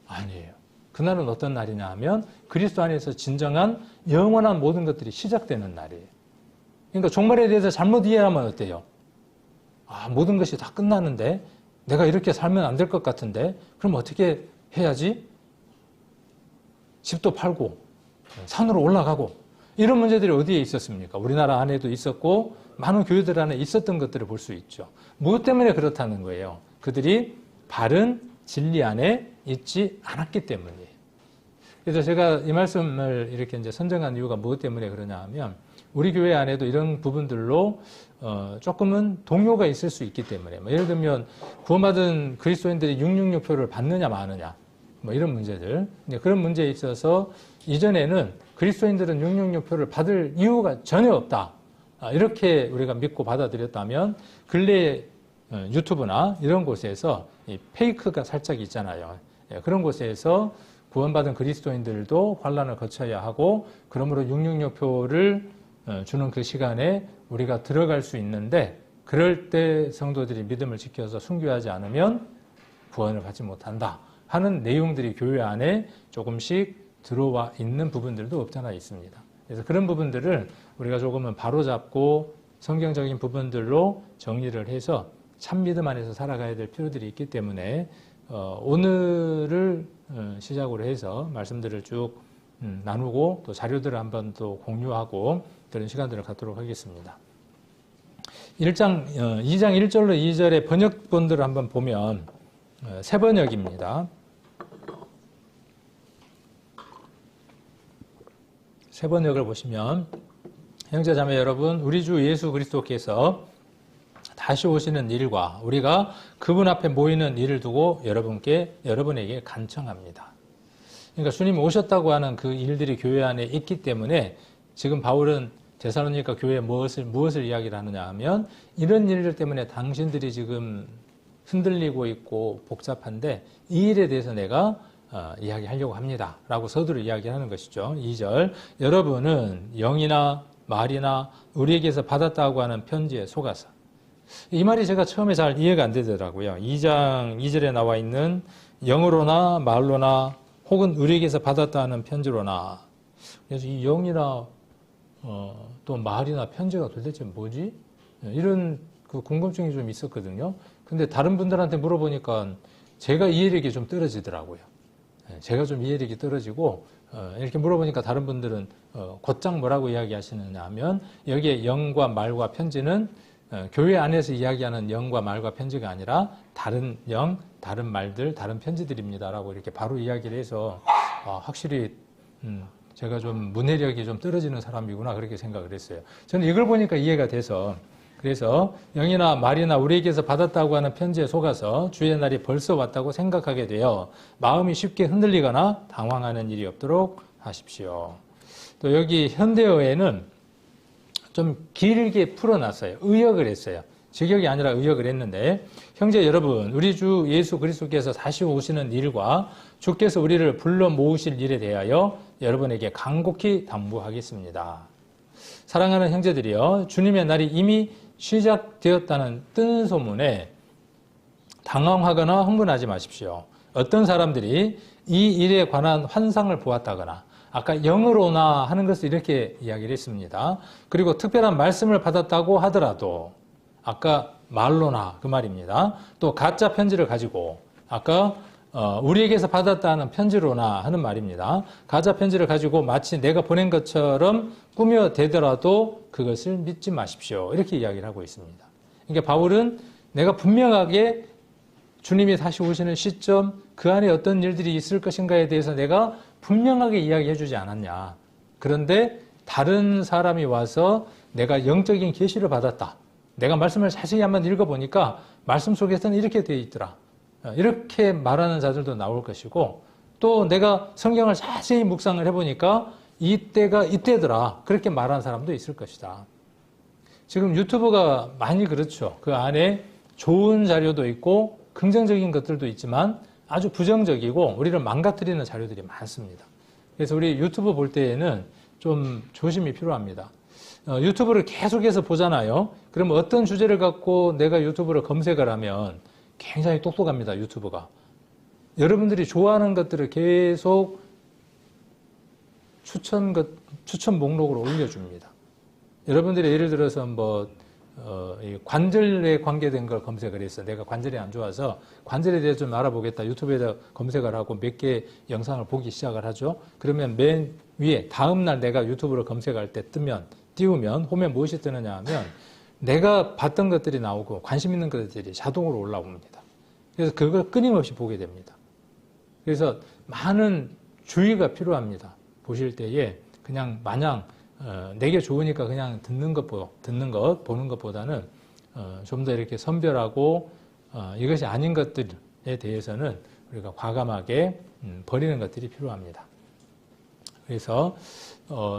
아니에요. 그날은 어떤 날이냐 하면 그리스도 안에서 진정한 영원한 모든 것들이 시작되는 날이에요. 그러니까 종말에 대해서 잘못 이해하면 어때요? 모든 것이 다 끝나는데 내가 이렇게 살면 안 될 것 같은데 그럼 어떻게 해야지? 집도 팔고 산으로 올라가고 이런 문제들이 어디에 있었습니까? 우리나라 안에도 있었고 많은 교회들 안에 있었던 것들을 볼 수 있죠. 무엇 때문에 그렇다는 거예요? 그들이 바른 진리 안에 있지 않았기 때문이에요. 그래서 제가 이 말씀을 이렇게 이제 선정한 이유가 무엇 때문에 그러냐 하면 우리 교회 안에도 이런 부분들로 조금은 동요가 있을 수 있기 때문에 예를 들면 구원받은 그리스도인들이 666표를 받느냐 마느냐 이런 문제들 그런 문제에 있어서 이전에는 그리스도인들은 666표를 받을 이유가 전혀 없다 이렇게 우리가 믿고 받아들였다면 근래에 유튜브나 이런 곳에서 이 페이크가 살짝 있잖아요. 그런 곳에서 구원받은 그리스도인들도 환란을 거쳐야 하고 그러므로 666표를 주는 그 시간에 우리가 들어갈 수 있는데 그럴 때 성도들이 믿음을 지켜서 순교하지 않으면 구원을 받지 못한다 하는 내용들이 교회 안에 조금씩 들어와 있는 부분들도 없잖아 있습니다. 그래서 그런 부분들을 우리가 조금은 바로잡고 성경적인 부분들로 정리를 해서 참 믿음 안에서 살아가야 될 필요들이 있기 때문에 오늘을 시작으로 해서 말씀들을 쭉 나누고 또 자료들을 한번 또 공유하고 그런 시간들을 갖도록 하겠습니다. 2장 1절로 2절의 번역본들을 한번 보면 새 번역입니다. 새 번역을 보시면 형제자매 여러분 우리 주 예수 그리스도께서 다시 오시는 일과 우리가 그분 앞에 모이는 일을 두고 여러분에게 간청합니다. 그러니까 주님 오셨다고 하는 그 일들이 교회 안에 있기 때문에 지금 바울은 데살로니가 교회에 무엇을 이야기를 하느냐 하면 이런 일들 때문에 당신들이 지금 흔들리고 있고 복잡한데 이 일에 대해서 내가 이야기하려고 합니다. 라고 서두를 이야기하는 것이죠. 2절 여러분은 영이나 말이나 우리에게서 받았다고 하는 편지에 속아서 이 말이 제가 처음에 잘 이해가 안 되더라고요. 2장 2절에 나와 있는 영으로나 말로나 혹은 우리에게서 받았다는 편지로나 그래서 이 영이나 또 말이나 편지가 도대체 뭐지? 이런 그 궁금증이 좀 있었거든요. 근데 다른 분들한테 물어보니까 제가 이해력이 좀 떨어지더라고요. 제가 좀 이해력이 떨어지고 이렇게 물어보니까 다른 분들은 곧장 뭐라고 이야기하시느냐 하면 여기에 영과 말과 편지는 교회 안에서 이야기하는 영과 말과 편지가 아니라 다른 영, 다른 말들, 다른 편지들입니다. 라고 이렇게 바로 이야기를 해서 확실히 제가 좀 문해력이 좀 떨어지는 사람이구나 그렇게 생각을 했어요. 저는 이걸 보니까 이해가 돼서 그래서 영이나 말이나 우리에게서 받았다고 하는 편지에 속아서 주의 날이 벌써 왔다고 생각하게 되어 마음이 쉽게 흔들리거나 당황하는 일이 없도록 하십시오. 또 여기 현대어에는 좀 길게 풀어놨어요. 의역을 했어요. 직역이 아니라 의역을 했는데 형제 여러분 우리 주 예수 그리스도께서 다시 오시는 일과 주께서 우리를 불러 모으실 일에 대하여 여러분에게 간곡히 당부하겠습니다. 사랑하는 형제들이여 주님의 날이 이미 시작되었다는 뜨는 소문에 당황하거나 흥분하지 마십시오. 어떤 사람들이 이 일에 관한 환상을 보았다거나 아까 영으로나 하는 것을 이렇게 이야기를 했습니다. 그리고 특별한 말씀을 받았다고 하더라도 아까 말로나 그 말입니다. 또 가짜 편지를 가지고 아까 우리에게서 받았다는 편지로나 하는 말입니다. 가짜 편지를 가지고 마치 내가 보낸 것처럼 꾸며대더라도 그것을 믿지 마십시오. 이렇게 이야기를 하고 있습니다. 그러니까 바울은 내가 분명하게 주님이 다시 오시는 시점, 그 안에 어떤 일들이 있을 것인가에 대해서 내가 분명하게 이야기해 주지 않았냐. 그런데 다른 사람이 와서 내가 영적인 계시를 받았다. 내가 말씀을 자세히 한번 읽어보니까 말씀 속에서는 이렇게 되어 있더라. 이렇게 말하는 자들도 나올 것이고, 또 내가 성경을 자세히 묵상을 해보니까 이때가 이때더라. 그렇게 말하는 사람도 있을 것이다. 지금 유튜브가 많이 그렇죠. 그 안에 좋은 자료도 있고 긍정적인 것들도 있지만 아주 부정적이고 우리를 망가뜨리는 자료들이 많습니다. 그래서 우리 유튜브 볼 때에는 좀 조심이 필요합니다. 유튜브를 계속해서 보잖아요. 그러면 어떤 주제를 갖고 내가 유튜브를 검색을 하면 굉장히 똑똑합니다. 유튜브가. 여러분들이 좋아하는 것들을 계속 추천 목록으로 올려줍니다. 여러분들이 예를 들어서 이 관절에 관계된 걸 검색을 했어. 내가 관절이 안 좋아서 관절에 대해서 좀 알아보겠다. 유튜브에다 검색을 하고 몇 개 영상을 보기 시작을 하죠. 그러면 맨 위에 다음날 내가 유튜브를 검색할 때 띄우면 홈에 무엇이 뜨느냐 하면 내가 봤던 것들이 나오고 관심 있는 것들이 자동으로 올라옵니다. 그래서 그걸 끊임없이 보게 됩니다. 그래서 많은 주의가 필요합니다. 보실 때에 그냥 마냥 내게 좋으니까 그냥 듣는 것, 보는 것보다는 좀 더 이렇게 선별하고 이것이 아닌 것들에 대해서는 우리가 과감하게 버리는 것들이 필요합니다. 그래서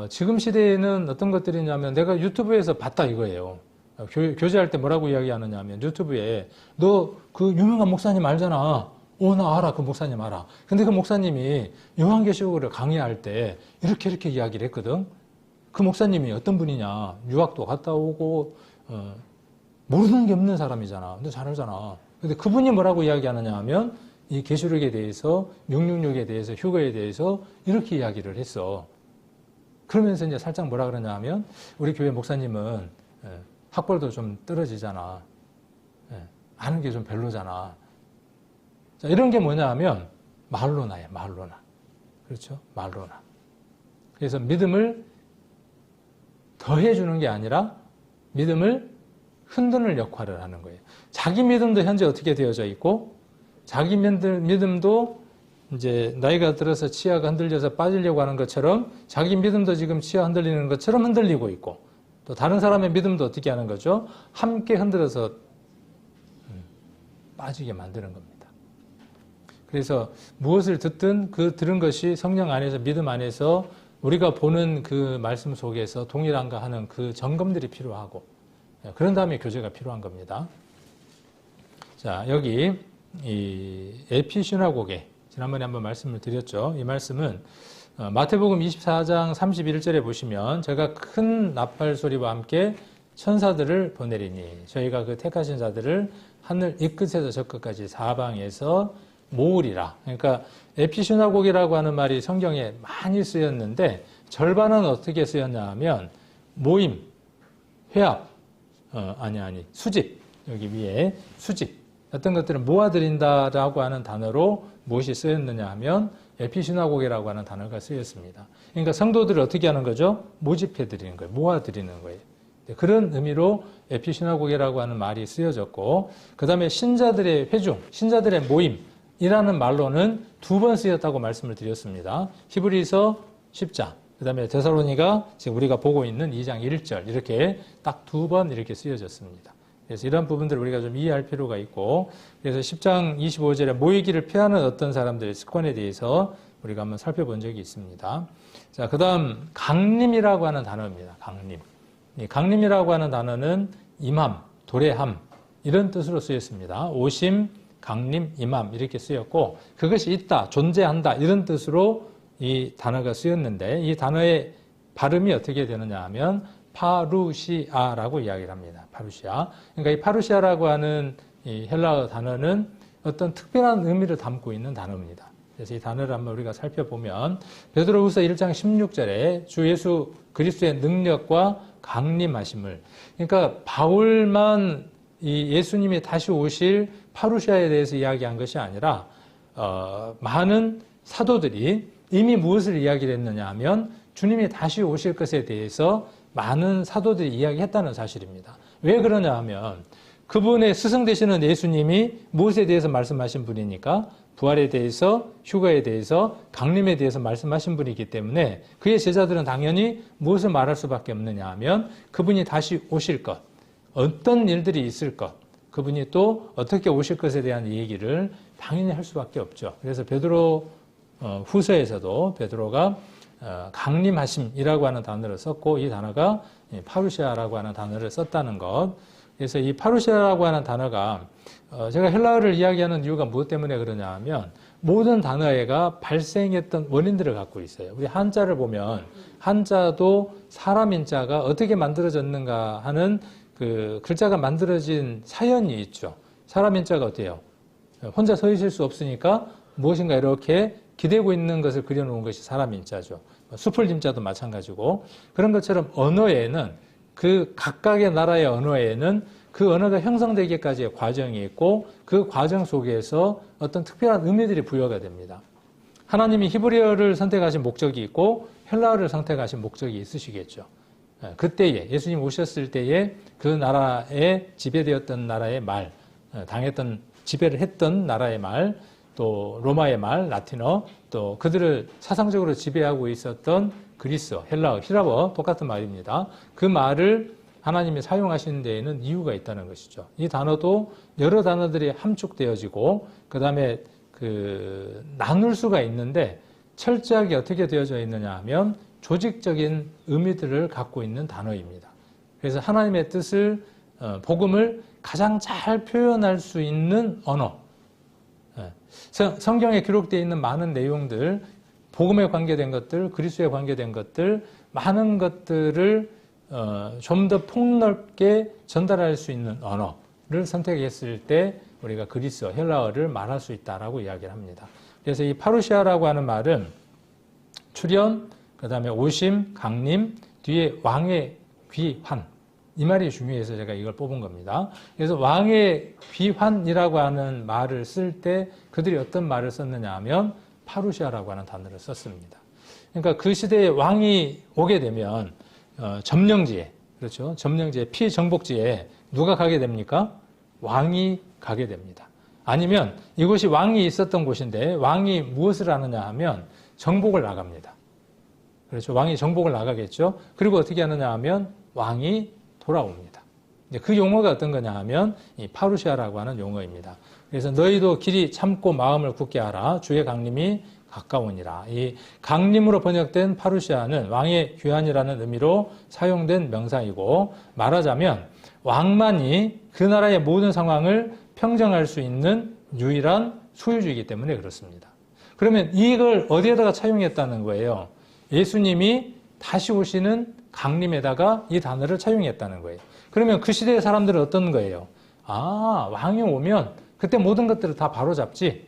지금 시대에는 어떤 것들이냐면 내가 유튜브에서 봤다 이거예요. 교제할 때 뭐라고 이야기하느냐 하면 유튜브에 너 그 유명한 목사님 알잖아. 나 알아. 그 목사님 알아. 근데 그 목사님이 요한계시록을 강의할 때 이렇게 이야기를 했거든. 그 목사님이 어떤 분이냐. 유학도 갔다 오고 모르는 게 없는 사람이잖아. 근데 잘 알잖아. 근데 그분이 뭐라고 이야기하느냐 하면 이 계시록에 대해서 666에 대해서 휴거에 대해서 이렇게 이야기를 했어. 그러면서 이제 살짝 뭐라 그러냐 하면 우리 교회 목사님은 학벌도 좀 떨어지잖아. 아는 게 좀 별로잖아. 자, 이런 게 뭐냐 하면 말로나예요. 말로나. 그렇죠? 말로나. 그래서 믿음을 더해주는 게 아니라 믿음을 흔드는 역할을 하는 거예요. 자기 믿음도 현재 어떻게 되어져 있고 자기 믿음도 이제 나이가 들어서 치아가 흔들려서 빠지려고 하는 것처럼 자기 믿음도 지금 치아 흔들리는 것처럼 흔들리고 있고 또 다른 사람의 믿음도 어떻게 하는 거죠? 함께 흔들어서 빠지게 만드는 겁니다. 그래서 무엇을 듣든 그 들은 것이 성령 안에서 믿음 안에서 우리가 보는 그 말씀 속에서 동일한가 하는 그 점검들이 필요하고 그런 다음에 교제가 필요한 겁니다. 자, 여기 이 에피시나고게 지난번에 한번 말씀을 드렸죠. 이 말씀은 마태복음 24장 31절에 보시면 제가 큰 나팔 소리와 함께 천사들을 보내리니 저희가 그 택하신 자들을 하늘 이 끝에서 저 끝까지 사방에서 모으리라. 그러니까 에피시나고게라고 하는 말이 성경에 많이 쓰였는데 절반은 어떻게 쓰였냐 하면 모임, 회합, 수집. 여기 위에 수집. 어떤 것들을 모아드린다라고 하는 단어로 무엇이 쓰였느냐 하면 에피시나고게라고 하는 단어가 쓰였습니다. 그러니까 성도들을 어떻게 하는 거죠? 모집해드리는 거예요. 모아드리는 거예요. 그런 의미로 에피시나고게라고 하는 말이 쓰여졌고 그 다음에 신자들의 회중, 신자들의 모임이라는 말로는 2번 쓰였다고 말씀을 드렸습니다. 히브리서 10장, 그 다음에 데살로니가 지금 우리가 보고 있는 2장 1절 이렇게 딱 2번 이렇게 쓰여졌습니다. 그래서 이런 부분들을 우리가 좀 이해할 필요가 있고 그래서 10장 25절에 모이기를 피하는 어떤 사람들의 습관에 대해서 우리가 한번 살펴본 적이 있습니다. 자, 그 다음 강림이라고 하는 단어입니다. 강림. 이 강림이라고 하는 단어는 임함, 도래함 이런 뜻으로 쓰였습니다. 오심, 강림, 임함 이렇게 쓰였고 그것이 있다, 존재한다 이런 뜻으로 이 단어가 쓰였는데 이 단어의 발음이 어떻게 되느냐 하면 파루시아라고 이야기를 합니다. 파루시아. 그러니까 이 파루시아라고 하는 이 헬라어 단어는 어떤 특별한 의미를 담고 있는 단어입니다. 그래서 이 단어를 한번 우리가 살펴보면 베드로후서 1장 16절에 주 예수 그리스도의 능력과 강림하심을 그러니까 바울만 이 예수님이 다시 오실 파루시아에 대해서 이야기한 것이 아니라 많은 사도들이 이미 무엇을 이야기를 했느냐 하면 주님이 다시 오실 것에 대해서 많은 사도들이 이야기했다는 사실입니다. 왜 그러냐 하면 그분의 스승 되시는 예수님이 무엇에 대해서 말씀하신 분이니까 부활에 대해서, 휴거에 대해서, 강림에 대해서 말씀하신 분이기 때문에 그의 제자들은 당연히 무엇을 말할 수밖에 없느냐 하면 그분이 다시 오실 것, 어떤 일들이 있을 것, 그분이 또 어떻게 오실 것에 대한 얘기를 당연히 할 수밖에 없죠. 그래서 베드로 후서에서도 베드로가 강림하심이라고 하는 단어를 썼고 이 단어가 파루시아라고 하는 단어를 썼다는 것. 그래서 이 파루시아라고 하는 단어가 제가 헬라어를 이야기하는 이유가 무엇 때문에 그러냐 하면 모든 단어가 발생했던 원인들을 갖고 있어요. 우리 한자를 보면 한자도 사람인 자가 어떻게 만들어졌는가 하는 그 글자가 만들어진 사연이 있죠. 사람인 자가 어때요? 혼자 서 있을 수 없으니까 무엇인가 이렇게 기대고 있는 것을 그려놓은 것이 사람인 자죠. 숲을 임자도 마찬가지고 그런 것처럼 언어에는 그 각각의 나라의 언어에는 그 언어가 형성되기까지의 과정이 있고 그 과정 속에서 어떤 특별한 의미들이 부여가 됩니다. 하나님이 히브리어를 선택하신 목적이 있고 헬라어를 선택하신 목적이 있으시겠죠. 그때에 예수님 오셨을 때에 그 나라에 지배되었던 나라의 말, 당했던 지배를 했던 나라의 말, 또 로마의 말, 라틴어, 또 그들을 사상적으로 지배하고 있었던 그리스어, 헬라어, 히라버 똑같은 말입니다. 그 말을 하나님이 사용하시는 데에는 이유가 있다는 것이죠. 이 단어도 여러 단어들이 함축되어지고 그 다음에 나눌 수가 있는데 철저하게 어떻게 되어져 있느냐 하면 조직적인 의미들을 갖고 있는 단어입니다. 그래서 하나님의 뜻을 복음을 가장 잘 표현할 수 있는 언어. 성경에 기록되어 있는 많은 내용들, 복음에 관계된 것들, 그리스도에 관계된 것들, 많은 것들을 좀 더 폭넓게 전달할 수 있는 언어를 선택했을 때 우리가 그리스어, 헬라어를 말할 수 있다라고 이야기를 합니다. 그래서 이 파루시아라고 하는 말은 출현, 그 다음에 오심, 강림, 뒤에 왕의 귀환. 이 말이 중요해서 제가 이걸 뽑은 겁니다. 그래서 왕의 귀환이라고 하는 말을 쓸 때 그들이 어떤 말을 썼느냐 하면 파루시아라고 하는 단어를 썼습니다. 그러니까 그 시대에 왕이 오게 되면 점령지에, 그렇죠? 점령지에, 피정복지에 누가 가게 됩니까? 왕이 가게 됩니다. 아니면 이곳이 왕이 있었던 곳인데 왕이 무엇을 하느냐 하면 정복을 나갑니다. 그렇죠? 왕이 정복을 나가겠죠? 그리고 어떻게 하느냐 하면 왕이 돌아옵니다. 그 용어가 어떤 거냐 하면 이 파루시아라고 하는 용어입니다. 그래서 너희도 길이 참고 마음을 굳게 하라. 주의 강림이 가까우니라. 이 강림으로 번역된 파루시아는 왕의 귀환이라는 의미로 사용된 명사이고 말하자면 왕만이 그 나라의 모든 상황을 평정할 수 있는 유일한 소유주이기 때문에 그렇습니다. 그러면 이걸 어디에다가 차용했다는 거예요? 예수님이 다시 오시는 강림에다가 이 단어를 차용했다는 거예요. 그러면 그 시대의 사람들은 어떤 거예요? 아, 왕이 오면 그때 모든 것들을 다 바로잡지.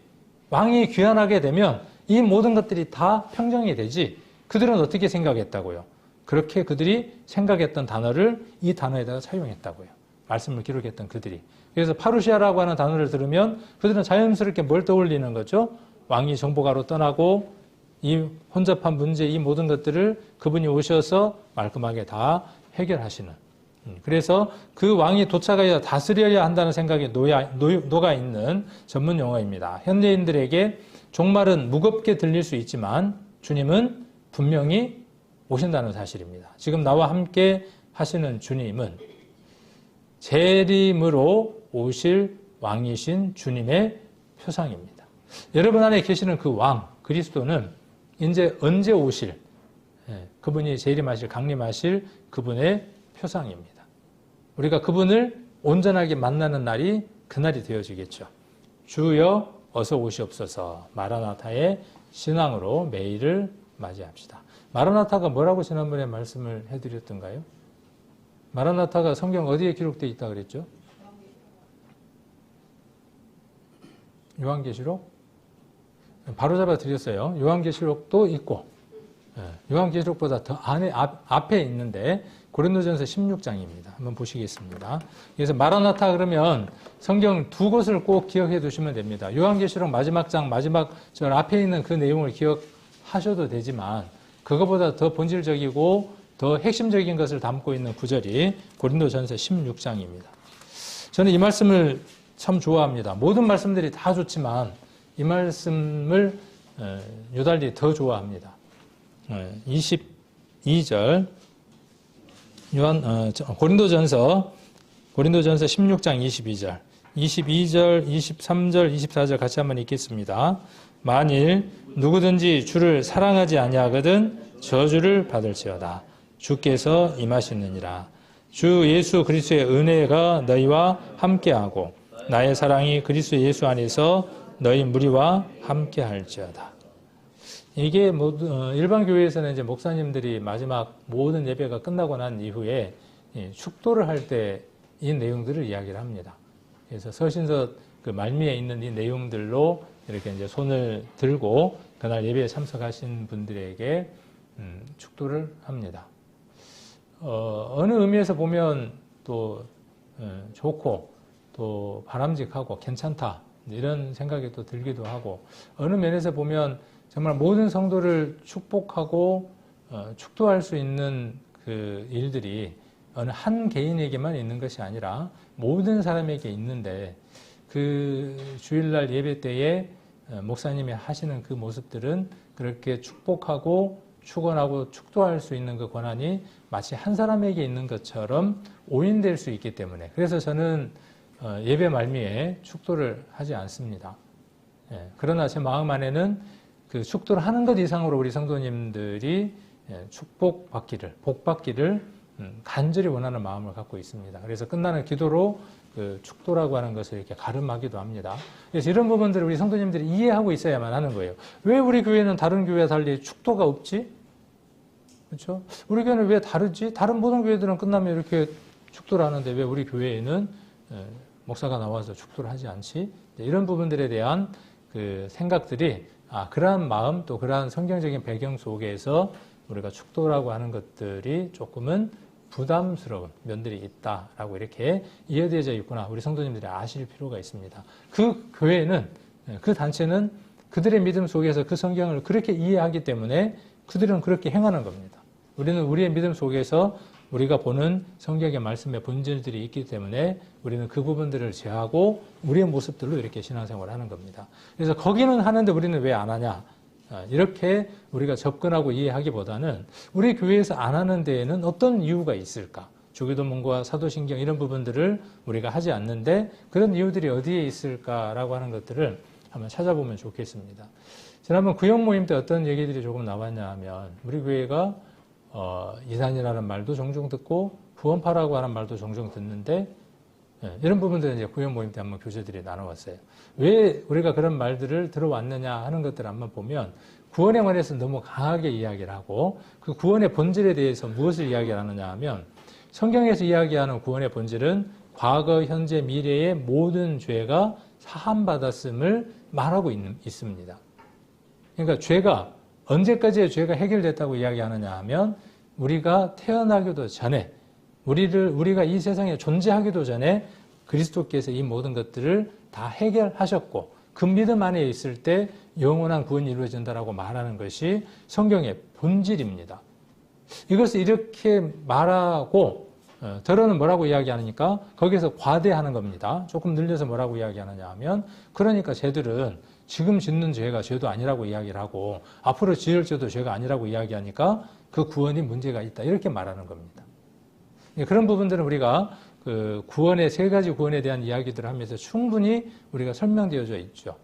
왕이 귀환하게 되면 이 모든 것들이 다 평정이 되지. 그들은 어떻게 생각했다고요? 그렇게 그들이 생각했던 단어를 이 단어에다가 차용했다고요. 말씀을 기록했던 그들이. 그래서 파루시아라고 하는 단어를 들으면 그들은 자연스럽게 뭘 떠올리는 거죠? 왕이 정복하러 떠나고 이 혼잡한 문제, 이 모든 것들을 그분이 오셔서 말끔하게 다 해결하시는. 그래서 그 왕이 도착하여 다스려야 한다는 생각에 녹아있는 전문 용어입니다. 현대인들에게 종말은 무겁게 들릴 수 있지만 주님은 분명히 오신다는 사실입니다. 지금 나와 함께 하시는 주님은 재림으로 오실 왕이신 주님의 표상입니다. 여러분 안에 계시는 그 왕, 그리스도는 이제 언제 오실, 그분이 재림하실, 강림하실 그분의 표상입니다. 우리가 그분을 온전하게 만나는 날이 그날이 되어지겠죠. 주여 어서 오시옵소서. 마라나타의 신앙으로 매일을 맞이합시다. 마라나타가 뭐라고 지난번에 말씀을 해드렸던가요? 마라나타가 성경 어디에 기록되어 있다 그랬죠? 요한계시록? 바로 잡아 드렸어요. 요한계시록도 있고, 요한계시록보다 더 앞에 있는데 고린도전서 16장입니다. 한번 보시겠습니다. 그래서 마라나타 그러면 성경 두 곳을 꼭 기억해 두시면 됩니다. 요한계시록 마지막 장, 마지막 저 앞에 있는 그 내용을 기억하셔도 되지만 그거보다 더 본질적이고 더 핵심적인 것을 담고 있는 구절이 고린도전서 16장입니다. 저는 이 말씀을 참 좋아합니다. 모든 말씀들이 다 좋지만 이 말씀을 유달리 더 좋아합니다. 22절 고린도전서 16장 22절 23절, 24절 같이 한번 읽겠습니다. 만일 누구든지 주를 사랑하지 아니하거든 저주를 받을지어다. 주께서 임하시느니라. 주 예수 그리스도의 은혜가 너희와 함께하고 나의 사랑이 그리스도 예수 안에서 너희 무리와 함께할지어다. 이게 일반 교회에서는 이제 목사님들이 마지막 모든 예배가 끝나고 난 이후에 축도를 할 때 이 내용들을 이야기를 합니다. 그래서 서신서 그 말미에 있는 이 내용들로 이렇게 이제 손을 들고 그날 예배에 참석하신 분들에게 축도를 합니다. 어느 의미에서 보면 또 좋고 또 바람직하고 괜찮다 이런 생각이 또 들기도 하고, 어느 면에서 보면 정말 모든 성도를 축복하고 축도할 수 있는 그 일들이 어느 한 개인에게만 있는 것이 아니라 모든 사람에게 있는데, 그 주일날 예배 때에 목사님이 하시는 그 모습들은 그렇게 축복하고 축원하고 축도할 수 있는 그 권한이 마치 한 사람에게 있는 것처럼 오인될 수 있기 때문에, 그래서 저는 예배 말미에 축도를 하지 않습니다. 그러나 제 마음 안에는 그 축도를 하는 것 이상으로 우리 성도님들이 축복받기를, 복받기를 간절히 원하는 마음을 갖고 있습니다. 그래서 끝나는 기도로 그 축도라고 하는 것을 이렇게 가름하기도 합니다. 그래서 이런 부분들을 우리 성도님들이 이해하고 있어야만 하는 거예요. 왜 우리 교회는 다른 교회와 달리 축도가 없지? 그렇죠? 우리 교회는 왜 다르지? 다른 모든 교회들은 끝나면 이렇게 축도를 하는데 왜 우리 교회에는 목사가 나와서 축도를 하지 않지? 이런 부분들에 대한 그 생각들이, 그러한 마음 또 그러한 성경적인 배경 속에서 우리가 축도라고 하는 것들이 조금은 부담스러운 면들이 있다라고 이렇게 이해되어져 있구나, 우리 성도님들이 아실 필요가 있습니다. 그 교회는, 그 단체는 그들의 믿음 속에서 그 성경을 그렇게 이해하기 때문에 그들은 그렇게 행하는 겁니다. 우리는 우리의 믿음 속에서 우리가 보는 성경의 말씀의 본질들이 있기 때문에 우리는 그 부분들을 제하고 우리의 모습들로 이렇게 신앙생활을 하는 겁니다. 그래서 거기는 하는데 우리는 왜 안 하냐? 이렇게 우리가 접근하고 이해하기보다는 우리 교회에서 안 하는 데에는 어떤 이유가 있을까? 주기도문과 사도신경 이런 부분들을 우리가 하지 않는데 그런 이유들이 어디에 있을까라고 하는 것들을 한번 찾아보면 좋겠습니다. 지난번 구역 모임 때 어떤 얘기들이 조금 나왔냐 하면, 우리 교회가 이단이라는 말도 종종 듣고 구원파라고 하는 말도 종종 듣는데, 이런 부분들은 이제 구역 모임 때 한번 교제들이 나눠왔어요. 왜 우리가 그런 말들을 들어왔느냐 하는 것들을 한번 보면, 구원에 관해서 너무 강하게 이야기를 하고 그 구원의 본질에 대해서 무엇을 이야기하느냐 하면, 성경에서 이야기하는 구원의 본질은 과거, 현재, 미래의 모든 죄가 사함받았음을 말하고 있습니다. 그러니까 죄가, 언제까지의 죄가 해결됐다고 이야기하느냐 하면, 우리가 태어나기도 전에, 우리가 이 세상에 존재하기도 전에 그리스도께서 이 모든 것들을 다 해결하셨고, 그 믿음 안에 있을 때 영원한 구원이 이루어진다라고 말하는 것이 성경의 본질입니다. 이것을 이렇게 말하고 더러는 뭐라고 이야기하니까 거기서 과대하는 겁니다. 조금 늘려서 뭐라고 이야기하느냐 하면, 그러니까 쟤들은 지금 짓는 죄가 죄도 아니라고 이야기를 하고 앞으로 지을 죄도 죄가 아니라고 이야기하니까 그 구원이 문제가 있다, 이렇게 말하는 겁니다. 그런 부분들은 우리가 그 구원의, 세 가지 구원에 대한 이야기들을 하면서 충분히 우리가 설명되어져 있죠.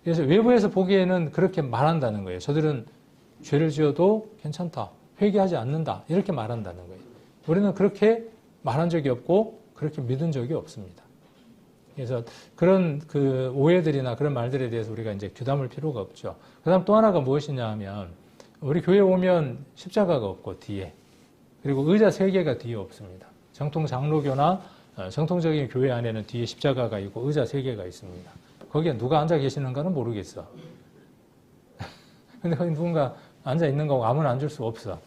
그래서 외부에서 보기에는 그렇게 말한다는 거예요. 저들은 죄를 지어도 괜찮다, 회개하지 않는다, 이렇게 말한다는 거예요. 우리는 그렇게 말한 적이 없고 그렇게 믿은 적이 없습니다. 그래서 그런 그 오해들이나 그런 말들에 대해서 우리가 이제 귀담을 필요가 없죠. 그 다음 또 하나가 무엇이냐 하면, 우리 교회 오면 십자가가 없고 뒤에, 그리고 의자 3개가 뒤에 없습니다. 정통 장로교나 정통적인 교회 안에는 뒤에 십자가가 있고 의자 3개가 있습니다. 거기에 누가 앉아 계시는가는 모르겠어. 근데 거기 누군가 앉아 있는 거고 아무나 앉을 수 없어.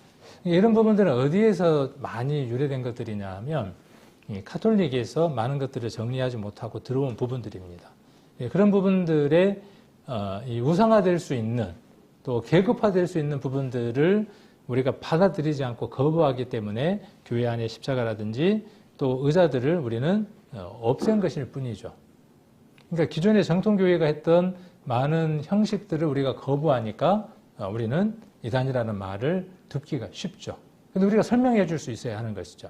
이런 부분들은 어디에서 많이 유래된 것들이냐 하면, 이 카톨릭에서 많은 것들을 정리하지 못하고 들어온 부분들입니다. 그런 부분들에 이 우상화될 수 있는, 또 계급화될 수 있는 부분들을 우리가 받아들이지 않고 거부하기 때문에 교회 안에 십자가라든지 또 의자들을 우리는 없앤 것일 뿐이죠. 그러니까 기존의 정통교회가 했던 많은 형식들을 우리가 거부하니까 우리는 이단이라는 말을 듣기가 쉽죠. 근데 우리가 설명해 줄 수 있어야 하는 것이죠.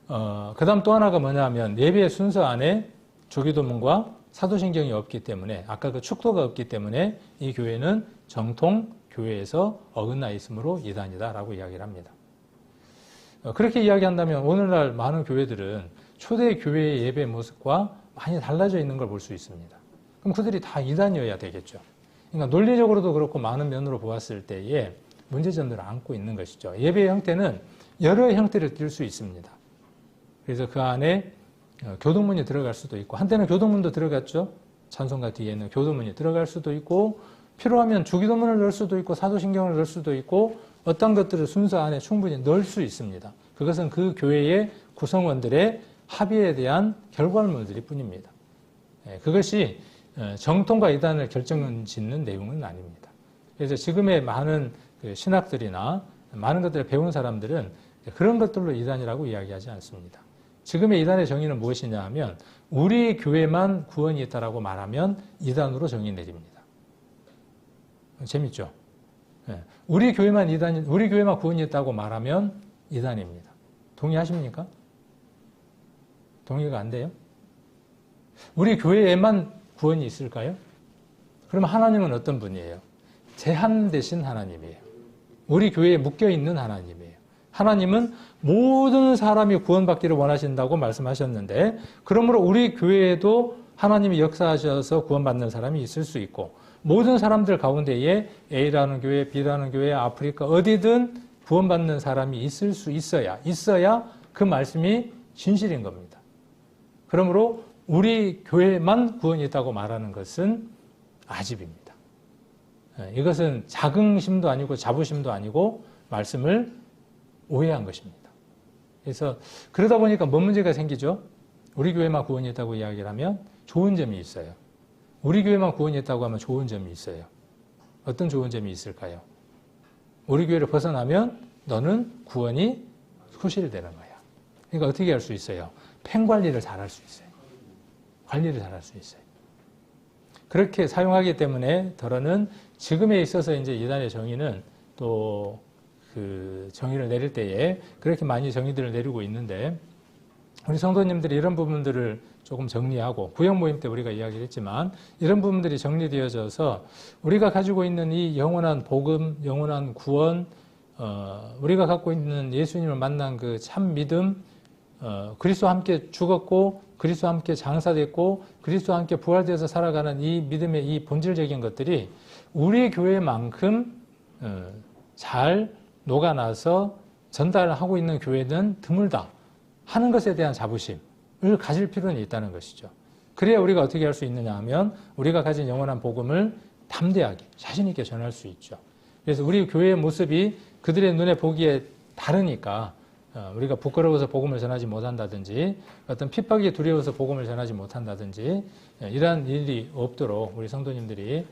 그 다음 또 하나가 뭐냐면 예배의 순서 안에 주기도문과 사도신경이 없기 때문에 아까 그 축도가 없기 때문에 이 교회는 정통 교회에서 어긋나 있으므로 이단이다라고 이야기를 합니다. 그렇게 이야기한다면 오늘날 많은 교회들은 초대 교회의 예배 모습과 많이 달라져 있는 걸 볼 수 있습니다. 그럼 그들이 다 이단이어야 되겠죠. 그러니까 논리적으로도 그렇고 많은 면으로 보았을 때에 문제점들을 안고 있는 것이죠. 예배의 형태는 여러 형태를 띌 수 있습니다. 그래서 그 안에 교동문이 들어갈 수도 있고 한때는 교동문도 들어갔죠. 찬송가 뒤에는 교동문이 들어갈 수도 있고 필요하면 주기도문을 넣을 수도 있고 사도신경을 넣을 수도 있고 어떤 것들을 순서 안에 충분히 넣을 수 있습니다. 그것은 그 교회의 구성원들의 합의에 대한 결과물들일 뿐입니다. 그것이 정통과 이단을 결정짓는 내용은 아닙니다. 그래서 지금의 많은 신학들이나 많은 것들을 배운 사람들은 그런 것들로 이단이라고 이야기하지 않습니다. 지금의 이단의 정의는 무엇이냐 하면 우리 교회만 구원이 있다라고 말하면 이단으로 정의 내립니다. 재밌죠? 우리 교회만 구원이 있다고 말하면 이단입니다. 동의하십니까? 동의가 안 돼요? 우리 교회에만 구원이 있을까요? 그러면 하나님은 어떤 분이에요? 제한되신 하나님이에요. 우리 교회에 묶여있는 하나님이에요. 하나님은 모든 사람이 구원받기를 원하신다고 말씀하셨는데 그러므로 우리 교회에도 하나님이 역사하셔서 구원받는 사람이 있을 수 있고 모든 사람들 가운데에 A라는 교회, B라는 교회, 아프리카 어디든 구원받는 사람이 있을 수 있어야 그 말씀이 진실인 겁니다. 그러므로 우리 교회만 구원이 있다고 말하는 것은 아집입니다. 이것은 자긍심도 아니고 자부심도 아니고 말씀을 오해한 것입니다. 그래서 그러다 보니까 뭔 문제가 생기죠? 우리 교회만 구원이 있다고 이야기를 하면 좋은 점이 있어요. 우리 교회만 구원이 있다고 하면 좋은 점이 있어요. 어떤 좋은 점이 있을까요? 우리 교회를 벗어나면 너는 구원이 소실되는 거야. 그러니까 어떻게 할 수 있어요? 펜 관리를 잘할 수 있어요. 관리를 잘할 수 있어요. 그렇게 사용하기 때문에 더러는 지금에 있어서 이제 이단의 정의는 또 그 정의를 내릴 때에 그렇게 많이 정의들을 내리고 있는데 우리 성도님들이 이런 부분들을 조금 정리하고 구역 모임 때 우리가 이야기를 했지만 이런 부분들이 정리되어져서 우리가 가지고 있는 이 영원한 복음, 영원한 구원, 우리가 갖고 있는 예수님을 만난 그 참 믿음, 그리스도와 함께 죽었고 그리스도와 함께 장사됐고 그리스도와 함께 부활되어서 살아가는 이 믿음의 이 본질적인 것들이 우리 교회만큼 잘 녹아나서 전달하고 있는 교회는 드물다 하는 것에 대한 자부심을 가질 필요는 있다는 것이죠. 그래야 우리가 어떻게 할 수 있느냐 하면 우리가 가진 영원한 복음을 담대하게 자신 있게 전할 수 있죠. 그래서 우리 교회의 모습이 그들의 눈에 보기에 다르니까 우리가 부끄러워서 복음을 전하지 못한다든지 어떤 핍박이 두려워서 복음을 전하지 못한다든지 이러한 일이 없도록 우리 성도님들이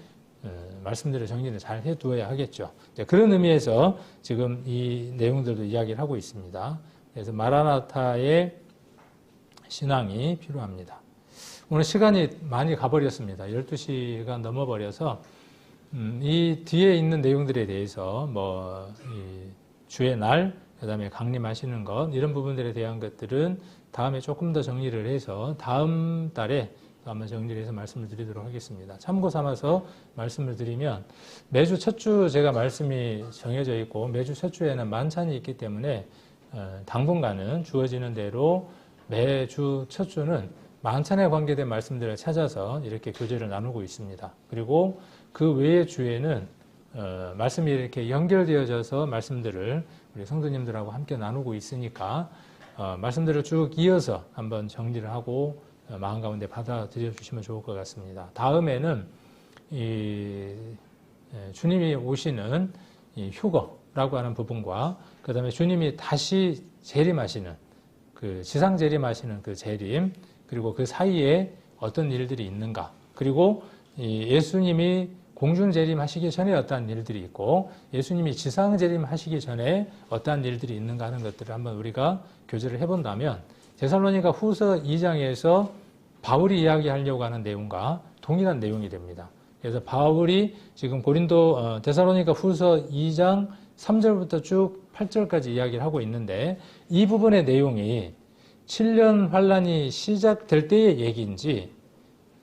말씀들을 정리를 잘 해두어야 하겠죠. 그런 의미에서 지금 이 내용들도 이야기를 하고 있습니다. 그래서 마라나타의 신앙이 필요합니다. 오늘 시간이 많이 가버렸습니다. 12시가 넘어버려서 이 뒤에 있는 내용들에 대해서 이 주의 날, 그 다음에 강림하시는 것 이런 부분들에 대한 것들은 다음에 조금 더 정리를 해서 다음 달에 한번 정리를 해서 말씀을 드리도록 하겠습니다. 참고 삼아서 말씀을 드리면 매주 첫 주 제가 말씀이 정해져 있고 매주 첫 주에는 만찬이 있기 때문에 당분간은 주어지는 대로 매주 첫 주는 만찬에 관계된 말씀들을 찾아서 이렇게 교제를 나누고 있습니다. 그리고 그 외의 주에는 말씀이 이렇게 연결되어져서 말씀들을 우리 성도님들하고 함께 나누고 있으니까 말씀들을 쭉 이어서 한번 정리를 하고 마음 가운데 받아들여 주시면 좋을 것 같습니다. 다음에는 주님이 오시는 이 휴거라고 하는 부분과 그 다음에 주님이 다시 재림하시는 그 지상 재림하시는 그 재림 그리고 그 사이에 어떤 일들이 있는가 그리고 예수님이 공중 재림하시기 전에 어떠한 일들이 있고 예수님이 지상 재림하시기 전에 어떠한 일들이 있는가 하는 것들을 한번 우리가 교제를 해본다면 데살로니가 후서 2장에서 바울이 이야기하려고 하는 내용과 동일한 내용이 됩니다. 그래서 바울이 지금 데살로니가 후서 2장 3절부터 쭉 8절까지 이야기를 하고 있는데 이 부분의 내용이 7년 환란이 시작될 때의 얘기인지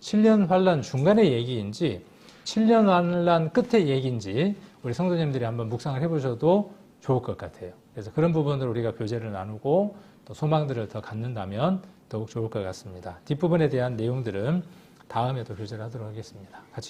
7년 환란 중간의 얘기인지 7년 환란 끝의 얘기인지 우리 성도님들이 한번 묵상을 해보셔도 좋을 것 같아요. 그래서 그런 부분을 우리가 교제를 나누고 또 소망들을 더 갖는다면 더욱 좋을 것 같습니다. 뒷부분에 대한 내용들은 다음에 또 교제를 하도록 하겠습니다. 같이